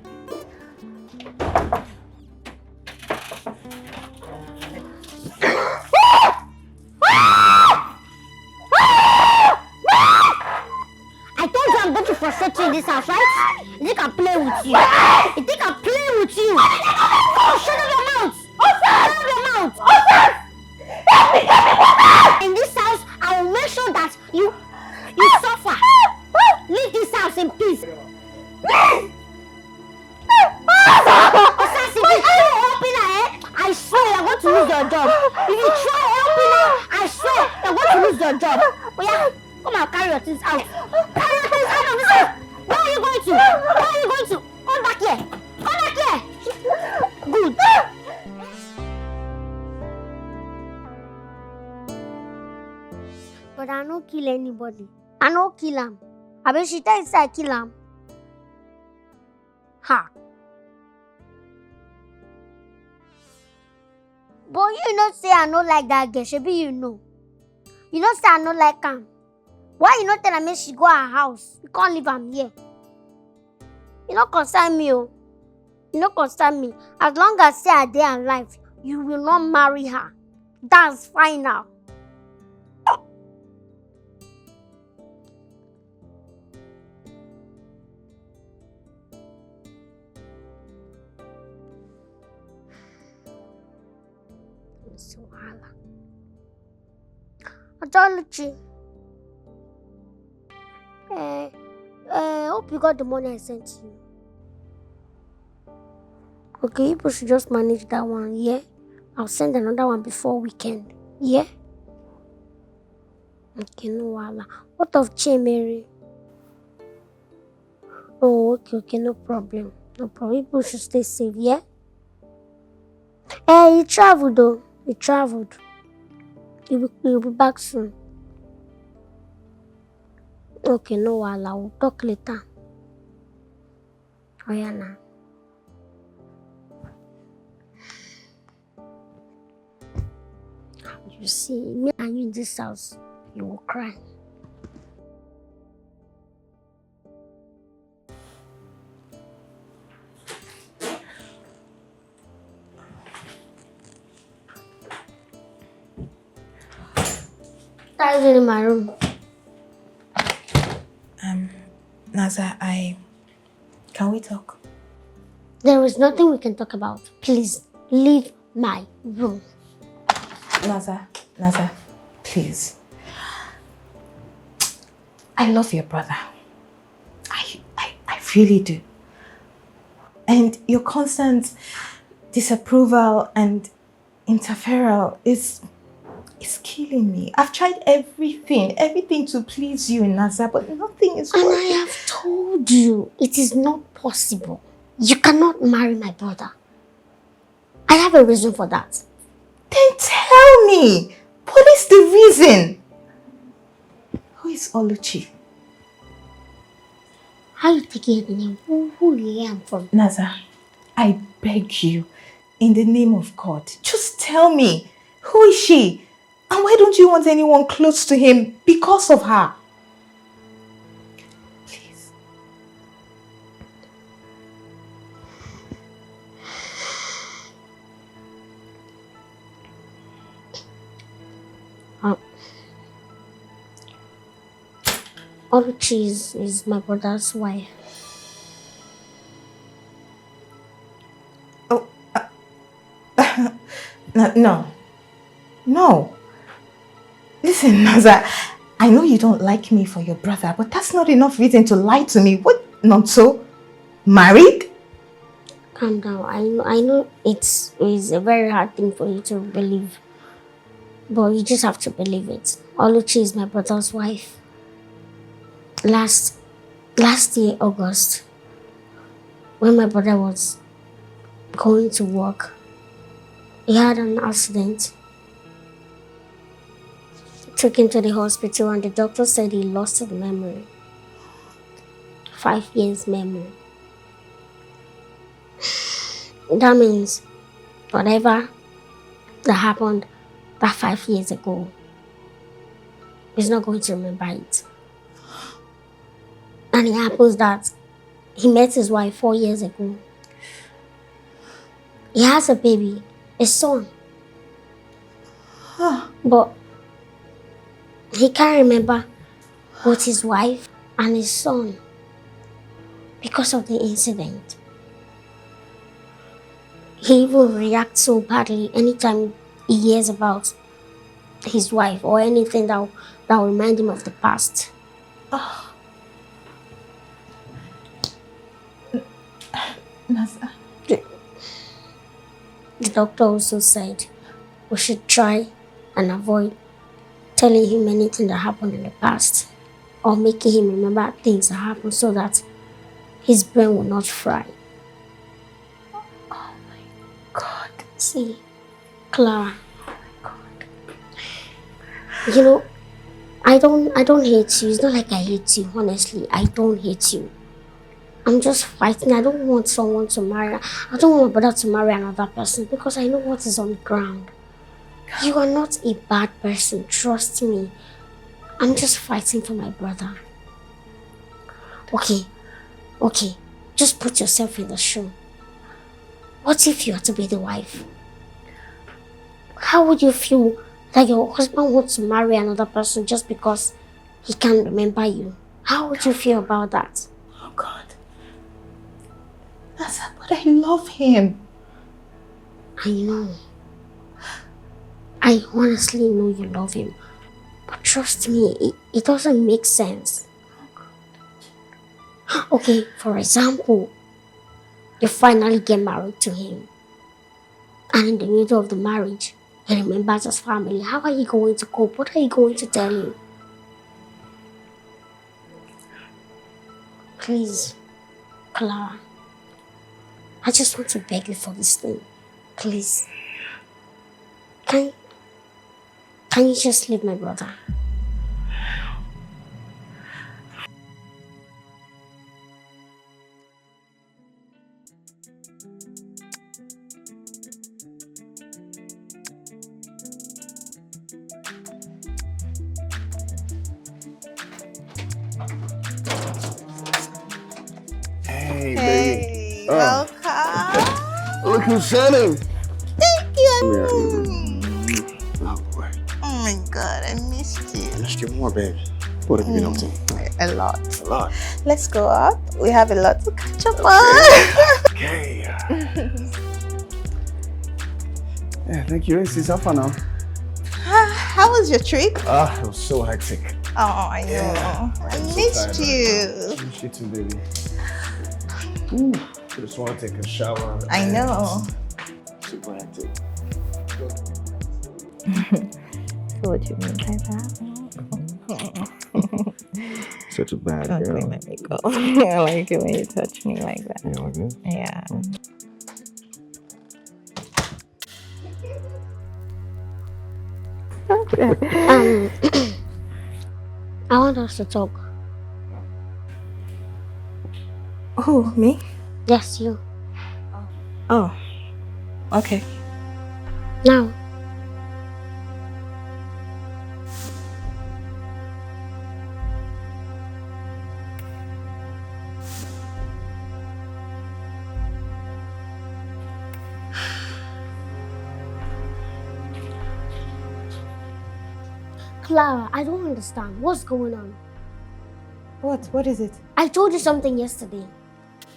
I told you I'm going to frustrate you in this house, right? You think I'll play with you? You think I'll play with you? Oh, shut up your mouth! Shut up your mouth! In this house, I will make sure that you suffer. Leave this house in peace. Osas, if you try helping her, I swear you're going to lose your job. If you try helping her, I swear you're going to lose your job. Oh yeah, come and carry your things out. Carry your things out of this house. Where are you going to? Where are you going to? Come back here. Come back here. Good. But I no kill anybody. I no kill him. I bet she tell you say I kill him. Ha. But you know say I no like that girl. Shebi you know. You know say I no like him. Why you not tell her make she go her house? You can't leave am here. You no concern me, oh. You no concern me. As long as say I dey alive, you will not marry her. That's fine now. So Adology. Hope you got the money I sent you. Okay, you should just manage that one, yeah? I'll send another one before weekend, yeah? Okay, no wala. What of Che Mary? Oh, okay, no problem. No problem. People should stay safe, yeah? He traveled though. He traveled. He'll be back soon. Okay, no wala. We'll talk later. Oh yeah, now. You see, me and you in this house, you will cry. That is in my room. Naza, can we talk? There is nothing we can talk about. Please, leave my room. Naza, please. I love your brother. I really do. And your constant disapproval and interference is killing me. I've tried everything to please you, Naza, but nothing is working. And I have told you, it is not possible. You cannot marry my brother. I have a reason for that. Then tell me, what is the reason? Who is Oluchi? How you taking the name? Who I am from? Naza, I beg you, in the name of God, just tell me, who is she? And why don't you want anyone close to him because of her? Please. Oluchi is my brother's wife. Oh, No. No. Listen, Naza, I know you don't like me for your brother, but that's not enough reason to lie to me. What? Not so? Married? Calm down. I know it's a very hard thing for you to believe. But you just have to believe it. Oluchi is my brother's wife. Last year, August, when my brother was going to work, he had an accident. Took him to the hospital and the doctor said he lost his memory. 5 years memory. That means whatever that happened that 5 years ago, he's not going to remember it. And it happens that he met his wife 4 years ago. He has a baby, a son. But he can't remember both his wife and his son because of the incident. He even reacts so badly anytime he hears about his wife or anything that will remind him of the past. Naza. The doctor also said we should try and avoid telling him anything that happened in the past or making him remember things that happened so that his brain will not fry. Oh my God. See, Clara. Oh my God. You know, I don't hate you. It's not like I hate you, honestly. I don't hate you. I'm just fighting. I don't want someone to marry. I don't want my brother to marry another person because I know what is on the ground. You are not a bad person, trust me. I'm just fighting for my brother. Okay, just put yourself in the shoe. What if you are to be the wife? How would you feel that your husband wants to marry another person just because he can't remember you? How would you feel about that? Oh God. Naza, but I love him. I know. I honestly know you love him. But trust me, it doesn't make sense. Okay, for example, you finally get married to him. And in the middle of the marriage, he remembers his family. How are you going to cope? What are you going to tell him? Please, Clara, I just want to beg you for this thing. Please. Can you just leave my brother? Hey, baby. Welcome. Look who's shining. Thank you. Oh, boy. Oh my God, I missed you. Missed you more, babe. What have you been up to? A lot. A lot. Let's go out. We have a lot to catch up on. Okay. Yeah, thank you. This is up for now. How was your trip? It was so hectic. Oh, I know. Yeah. I I'm so missed tired you. Miss you too, baby. Ooh, just want to take a shower. I know. Super hectic. So what you mean by that? Such a bad Don't girl. let me go. I like it when you touch me like that. You like this? Yeah. I want us to talk. Who, me? Yes, you. Oh, okay. Now. Clara, I don't understand. What's going on? What? What is it? I told you something yesterday.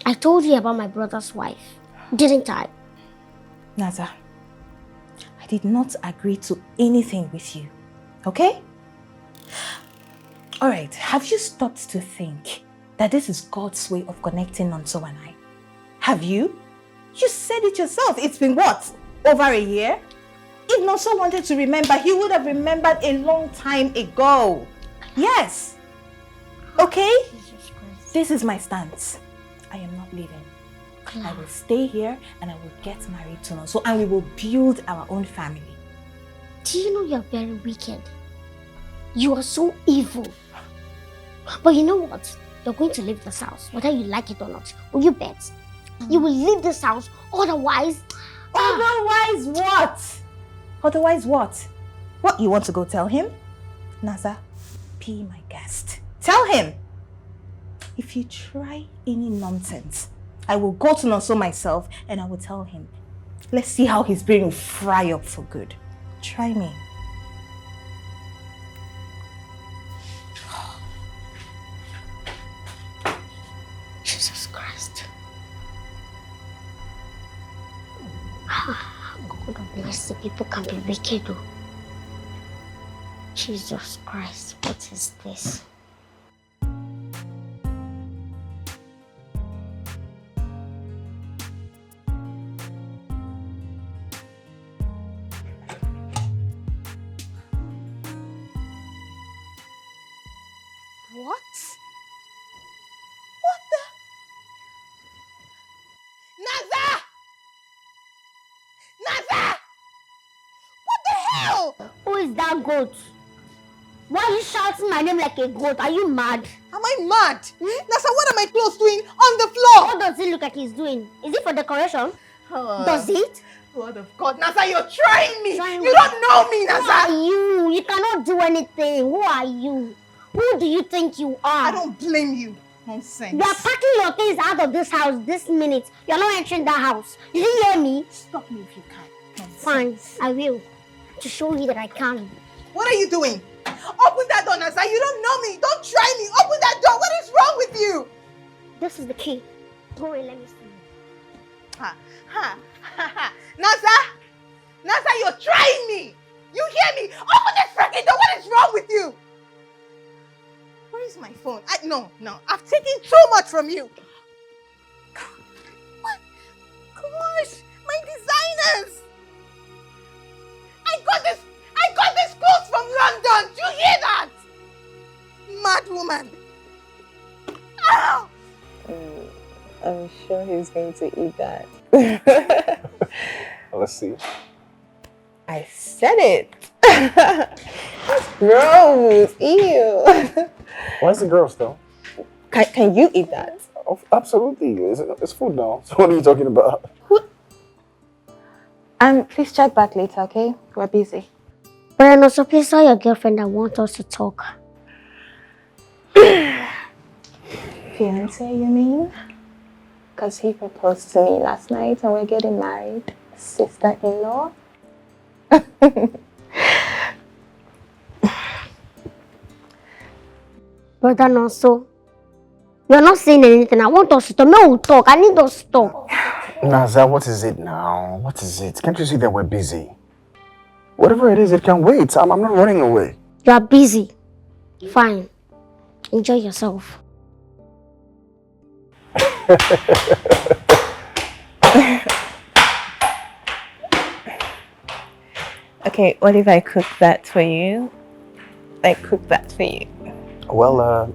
I told you about my brother's wife. Didn't I? Naza, I did not agree to anything with you. Okay? Alright, have you stopped to think that this is God's way of connecting Nonso and I? Have you? You said it yourself. It's been what? Over a year? If Nonso wanted to remember, he would have remembered a long time ago. Yes. Okay? This is my stance. I am not leaving. I will stay here and I will get married to Nonso and we will build our own family. Do you know you're very wicked? You are so evil. But you know what? You're going to leave this house, whether you like it or not. Will you bet? You will leave this house, otherwise... Otherwise what? Otherwise what? What, you want to go tell him? Naza, be my guest. Tell him. If you try any nonsense, I will go to Nonso myself and I will tell him. Let's see how his brain will fry up for good. Try me. Jesus Christ. God of mercy, people can be wicked. Oh. Jesus Christ, what is this? What? What the? Naza! Naza! What the hell? Who is that goat? Why are you shouting my name like a goat? Are you mad? Am I mad? Nasa, what are my clothes doing on the floor? What does it look like he's doing? Is it for decoration? Does it? Word of God, Nasa, you're trying me. Trying You what? don't know me, Who Nasa. are you? You cannot do anything. Who are you? Who do you think you are? I don't blame you. Nonsense. You are packing your things out of this house this minute. You're not entering that house. You didn't hear me? Stop me if you can. Nonsense. Fine, I will. To show you that I can. What are you doing? Open that door, Nasa. You don't know me. Don't try me. Open that door. What is wrong with you? This is the key. Go and let me see. Ha, ha, ha, ha. Nasa! Nasa, you're trying me. You hear me? Open this freaking door. What is wrong with you? Where is my phone? No. I've taken too much from you. What? Gosh, my designers. I got this clothes from London. Do you hear that? Mad woman. Ow! I'm sure he's going to eat that. Let's see. I said it. It's gross. Ew. Why is it gross though? Can you eat that? Oh, absolutely. It's food now. So what are you talking about? Please check back later, okay? We're busy. But I'm not supposed to tell your girlfriend I want us to talk. Fiance, you mean? Because he proposed to me last night and we're getting married. Sister-in-law. Brother Nonso, you're not saying anything. I want us to talk. No, we'll talk. I need us to talk. Naza, what is it now? What is it? Can't you see that we're busy? Whatever it is, it can wait. I'm not running away. You are busy. Fine. Enjoy yourself. Okay, what if I cook that for you? I cook that for you. Well,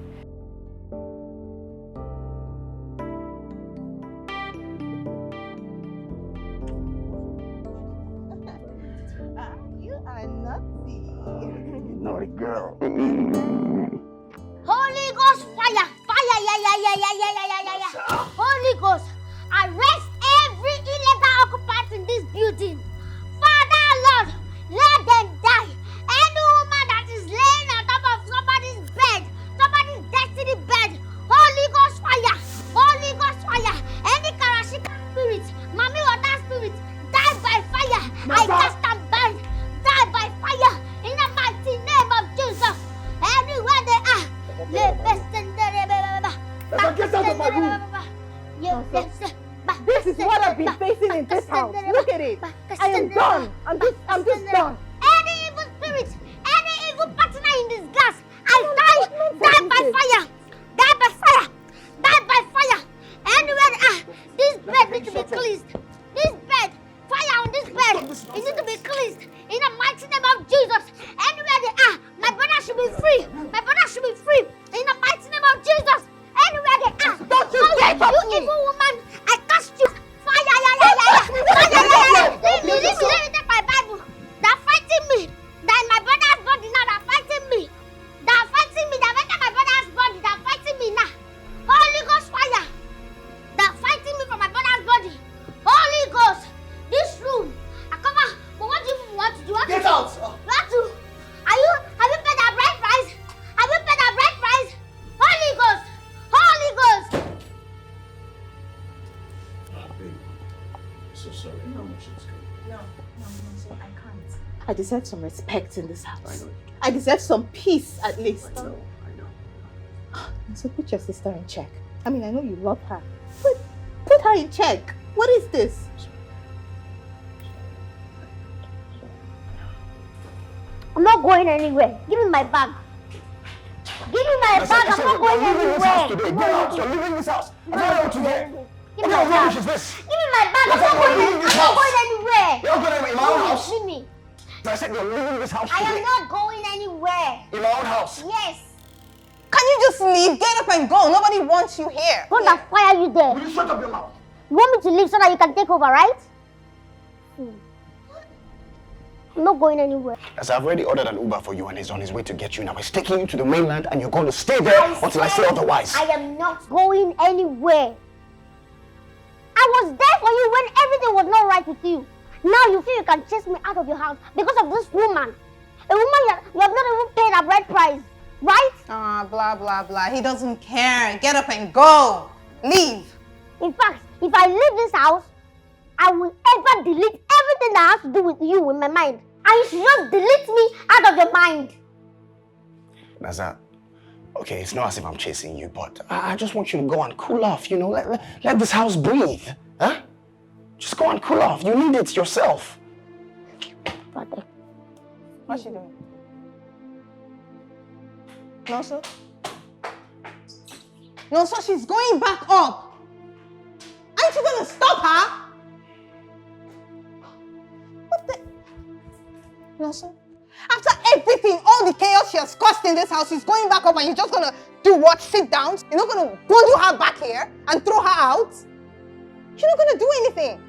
You are naughty. naughty girl. Holy Ghost fire! Fire! Yeah. Holy Ghost, arrest every illegal occupant in this building. Father, Lord, let them die. Any woman that is laying on top of somebody's bed, somebody's destiny bed, Holy Ghost fire! Holy Ghost fire! Any Karashika spirit, Mami water spirit, die by fire. I cast and burn, die by fire. In the mighty name of Jesus. Anywhere they are, get out of my room. This is what I've been facing in this house. Look at it. I am done. I'm just done. Any evil spirit, any evil partner in this gas, I die by fire. Die by fire. Die by fire. Anywhere, this bed needs to be cleansed. This bed, fire on this bed, it needs to be cleansed. In the mighty name of Jesus. Anywhere they are, my brother should be free. My brother should be free. In the mighty name of Jesus. Anywhere they are. Don't you dare touch me. You evil woman, I cast you. Fire, Leave me take my Bible. They're fighting me. They're in my brother's body now. They're fighting me. They're fighting me. They're entering my brother's body. They're fighting me now. Holy Ghost fire. They're fighting me from my brother's body. Holy Ghost. This room. I come out. But what do you want to do? Get out! What to? Have you paid that bride price? Have you paid that bride price? Holy Ghost. Holy Ghost. Babe, I'm so sorry. No, So I can't. I deserve some respect in this house. I know. I deserve some peace at least. I know. So put your sister in check. I mean, I know you love her. Put her in check. What is this? I'm not going anywhere. Give me my bag. Give me my bag. I'm not going anywhere. Get out! You're leaving this house! I don't know what to do! Give me my bag. Is this? Give me my bag. I'm not going anywhere. You're not going anywhere. In my own house. Leave me. I said you're leaving this house I today. am not going anywhere. In my own house. Yes. Can you just leave? Get up and go. Nobody wants you here. God will fire you there. Will you shut up your mouth? You want me to leave so that you can take over, right? I'm not going anywhere. As I've already ordered an Uber for you and he's on his way to get you now. He's taking you to the mainland and you're going to stay there until I say otherwise. I am not going anywhere. I was there for you when everything was not right with you. Now you feel you can chase me out of your house because of this woman. A woman you have not even paid a bride price, right? Blah, blah, blah. He doesn't care. Get up and go. Leave. In fact, if I leave this house, I will ever delete everything that has to do with you in my mind. And you should just delete me out of your mind. Naza, okay, it's not as if I'm chasing you, but I just want you to go and cool off, you know, let this house breathe, huh? Just go and cool off. You need it yourself. Father. What's she doing? No, sir? No, sir, she's going back up. Aren't you going to stop her? What the? No, sir? After everything, all the chaos she has caused in this house, she's going back up and you're just going to do what? Sit down? You're not going to bundle her back here and throw her out? You're not going to do anything.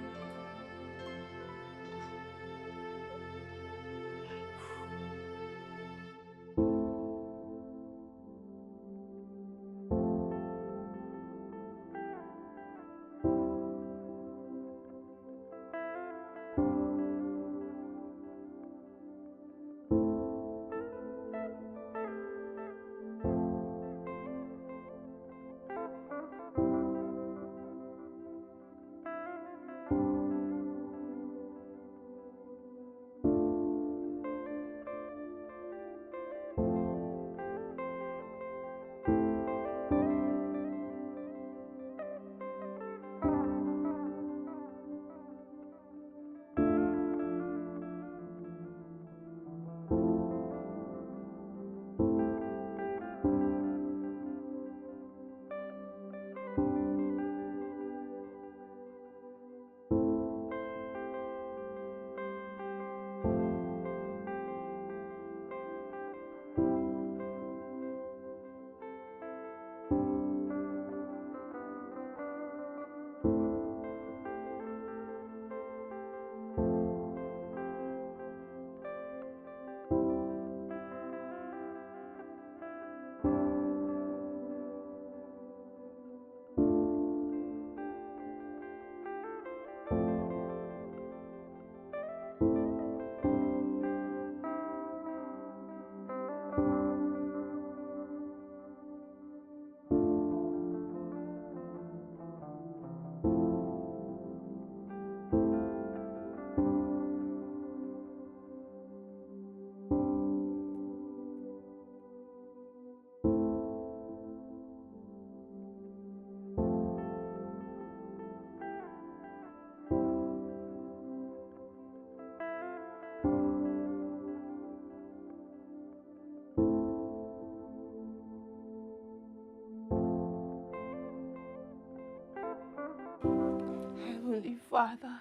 Father,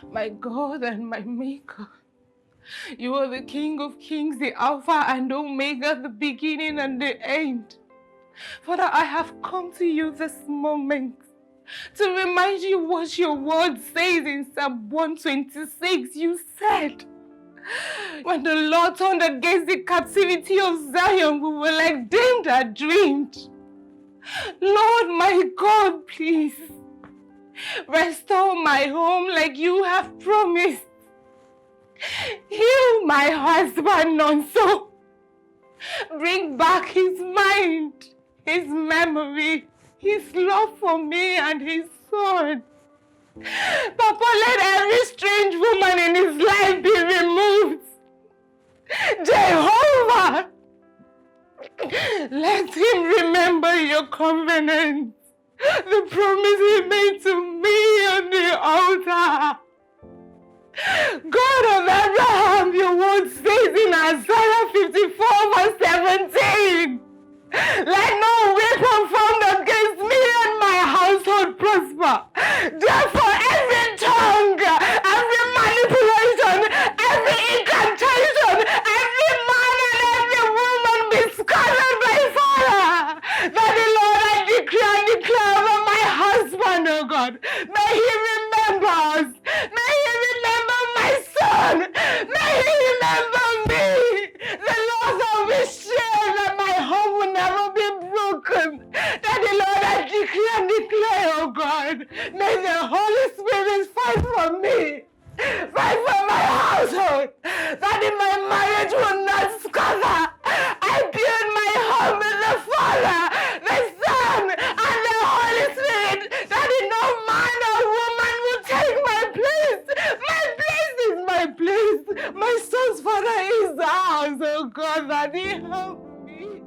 my God and my Maker. You are the King of Kings, the Alpha and Omega, the beginning and the end. Father, I have come to you this moment to remind you what your word says in Psalm 126. You said, when the Lord turned against the captivity of Zion, we were like them that dreamed. Lord, my God, please, restore my home like you have promised. Heal my husband, Nonso. Bring back his mind, his memory, his love for me and his son. Papa, let every strange woman in his life be removed. Jehovah, let him remember your covenant, the promise he made to me on the altar. God of Abraham, your word says in Isaiah 54 verse 17, let no weapon formed against me and my household prosper. Therefore, every tongue, every manipulation, every incantation, every man and every woman be scattered by fire. That the Lord, I declare over my husband, oh God. May he remember us. May he remember my son. May he remember me. The Lord of his share that my home will never be broken. That the Lord, I declare, oh God. May the Holy Spirit fight for me. Fight for my household. That in my marriage will not scatter. I build my home with the Father, the Son, and the Holy Spirit. That in no man or woman will take my place. My place is my place. My son's father is ours, oh God, that he help me.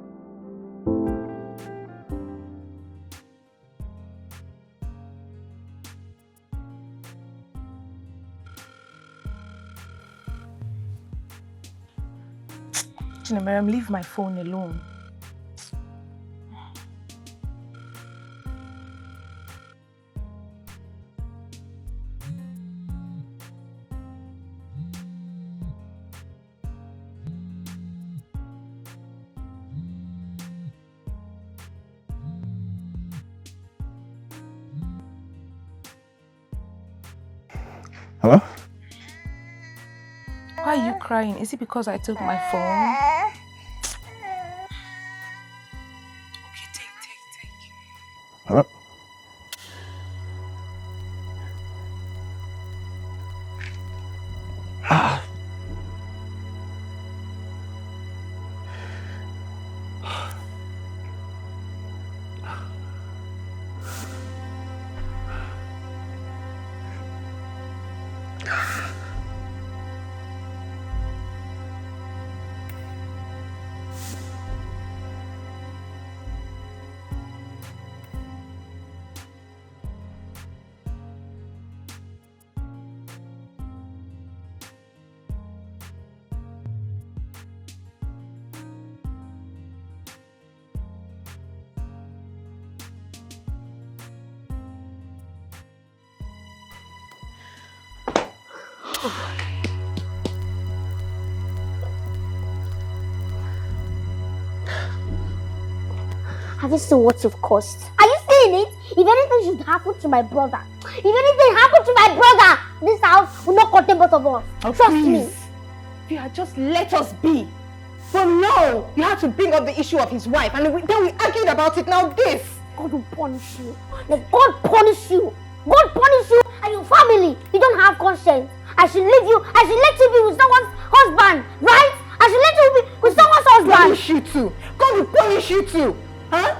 Chinemerem, leave my phone alone. Hello? Why are you crying? Is it because I took my phone? Okay, take. Hello? Have you seen what you've caused? Are you seeing it? If anything should happen to my brother, this house will not contain both of us. Oh, Trust please. me. If you had just let us be. But no, you had to bring up the issue of his wife, and then we argued about it. Now this. God will punish you. Let God punish you. God punish you and your family. You don't have conscience. I should leave you. I should let you be with someone's husband, right? I should let you be with someone's husband. Punish you too. God will punish you too. Huh?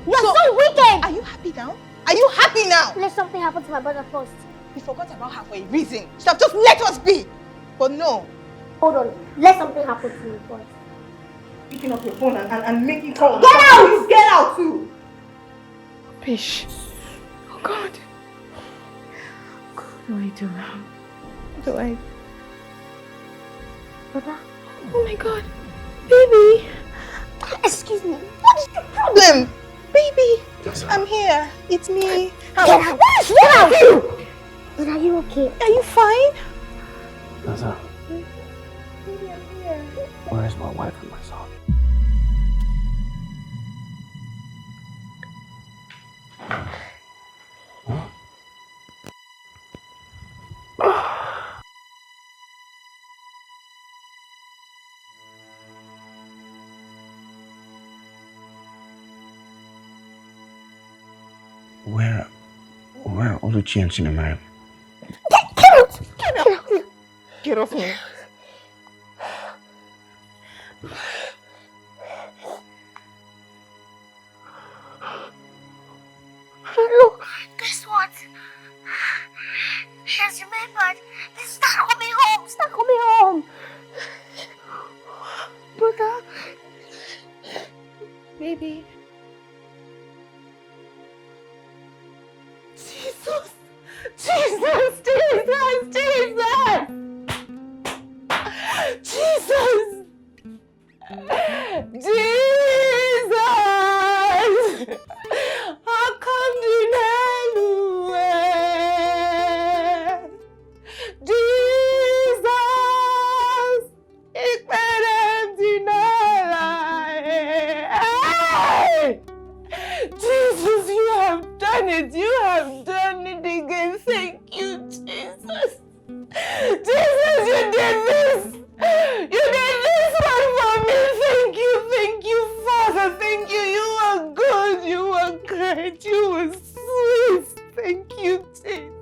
You're so wicked. Are you happy now? Are you happy now? Let something happen to my brother first. You forgot about her for a reason. You should have just let us be. But no. Hold on. Let something happen to me first. Picking up your phone and making calls. Get out! Please get out too. Fish. Oh God. What do I do now? What do I... Brother? Oh my God. Baby. Excuse me. What is the problem? Baby, I'm here. It's me. Get out! Get out! But are you okay? Are you fine? Naza, where is my wife and my son? Where are Oluchi and Chinemere? Get out! Get out! Get off me. Look, guess what? She has remembered. She's not coming home. She's not coming home. Brother. Baby. Jesus! Jesus! Jesus! Jesus! Jesus! Jesus! How come you know? Jesus! It's better deny. Hey! Jesus, you have done it. You have done it again. Thank you, Jesus. Jesus, you did this. You did this one for me. Thank you, Father. Thank you. You are good. You are great. You are sweet. Thank you, Jesus.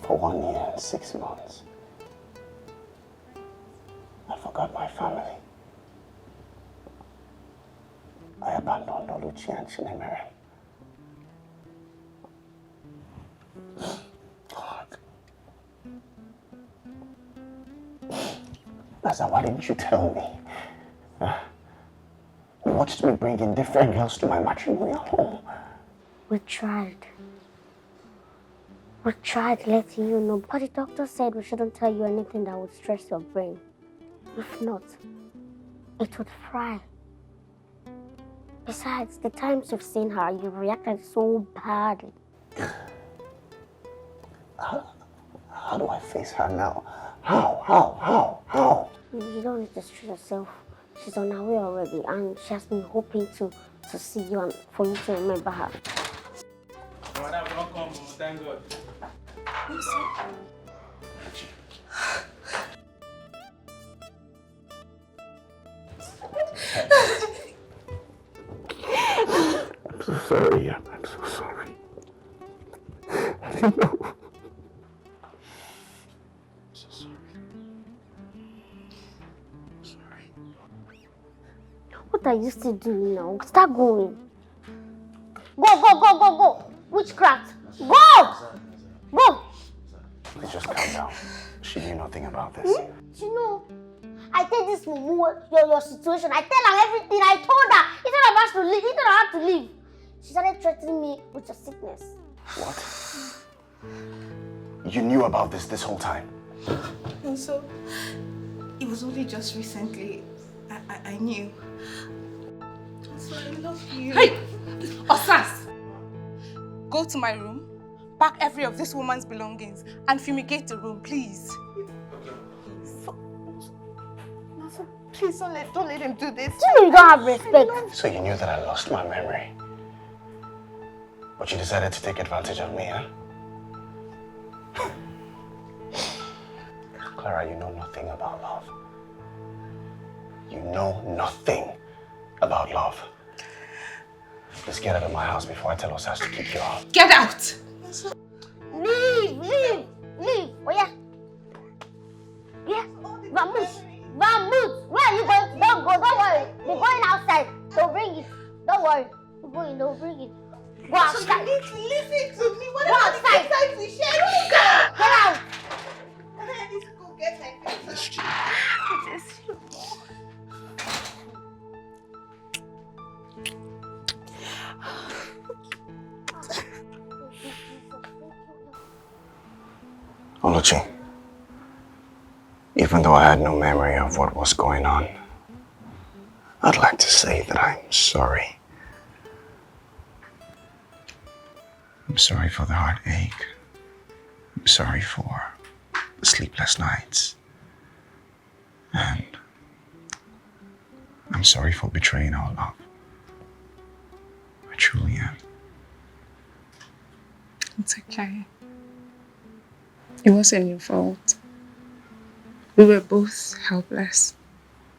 For 1 year and 6 months, I forgot my family. I abandoned Oluchi and Chinemere. God. Naza, why didn't you tell me? You watched me bring in different girls to my matrimonial home. We tried. We tried letting you know, but the doctor said we shouldn't tell you anything that would stress your brain. If not, it would fry. Besides, the times you've seen her, you reacted so badly. How do I face her now? How? You don't need to stress yourself. She's on her way already, and she has been hoping to see you and for you to remember her. Madam, don't come. Thank God. I'm so sorry. I'm so sorry. I didn't know. I'm so sorry. I'm sorry. What are you still doing now? Start going. Go. Witchcraft. Go. Please just calm down. She knew nothing about this. You know, I tell this mumu your situation. I tell her everything. I told her. Instead of us to leave, instead of her to leave, she started threatening me with your sickness. What? You knew about this whole time? And so, it was only just recently I knew. So I love you. Hey! Osas! Go to my room, pack every of this woman's belongings, and fumigate the room, please. Please don't let him do this. You don't have respect. So you knew that I lost my memory. But you decided to take advantage of me, huh? Clara, you know nothing about love. You know nothing about love. Let's get out of my house before I tell Osas to kick you out. Get out! Leave. Oh yeah. Yeah. Vamos. Where are you going? Don't go. Don't worry. We're going outside. They'll bring it. Don't worry. We're going. They'll bring it. Go outside. You need to listen to me. What Go about the outside. time we share? Get out. I need to go get my pizza. Oluchi, even though I had no memory of what was going on, I'd like to say that I'm sorry. I'm sorry for the heartache. I'm sorry for the sleepless nights. And I'm sorry for betraying our love. I truly am. It's okay. It wasn't your fault. We were both helpless.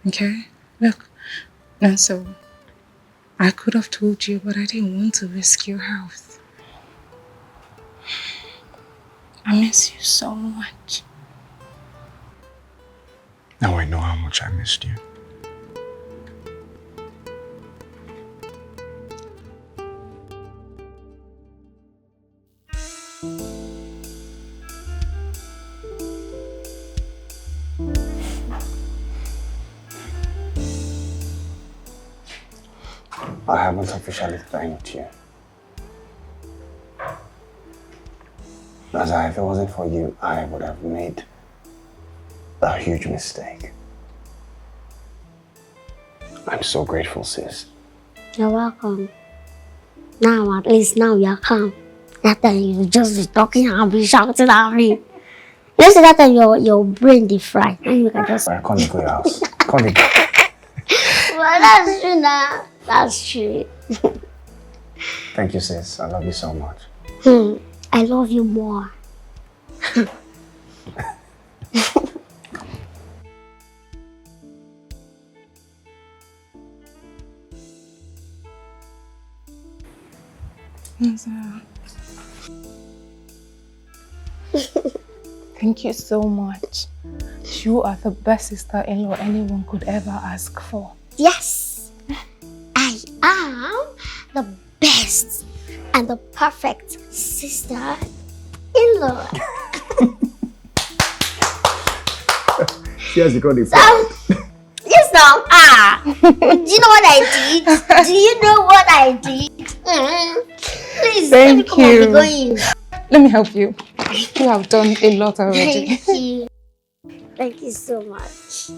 Okay? Look, and so I could have told you, but I didn't want to risk your health. I miss you so much. Now I know how much I missed you. I haven't officially thanked you. Naza, if it wasn't for you, I would have made a huge mistake. I'm so grateful, sis. You're welcome. Now, at least now you're calm. That time you just be talking and be shouting at me. You see that time your brain deep fried. And you can just... I can't go your house. Can't go. Well, that's true now. That's true. Thank you, sis. I love you so much. I love you more. Thank you so much. You are the best sister-in-law anyone could ever ask for. Yes, I am the best and the perfect sister-in-law. Cheers, you got it. Yes, now. Do you know what I did? Do you know what I did? Please, let me come and be going. Let me help you. You have done a lot already. Thank you. Thank you so much.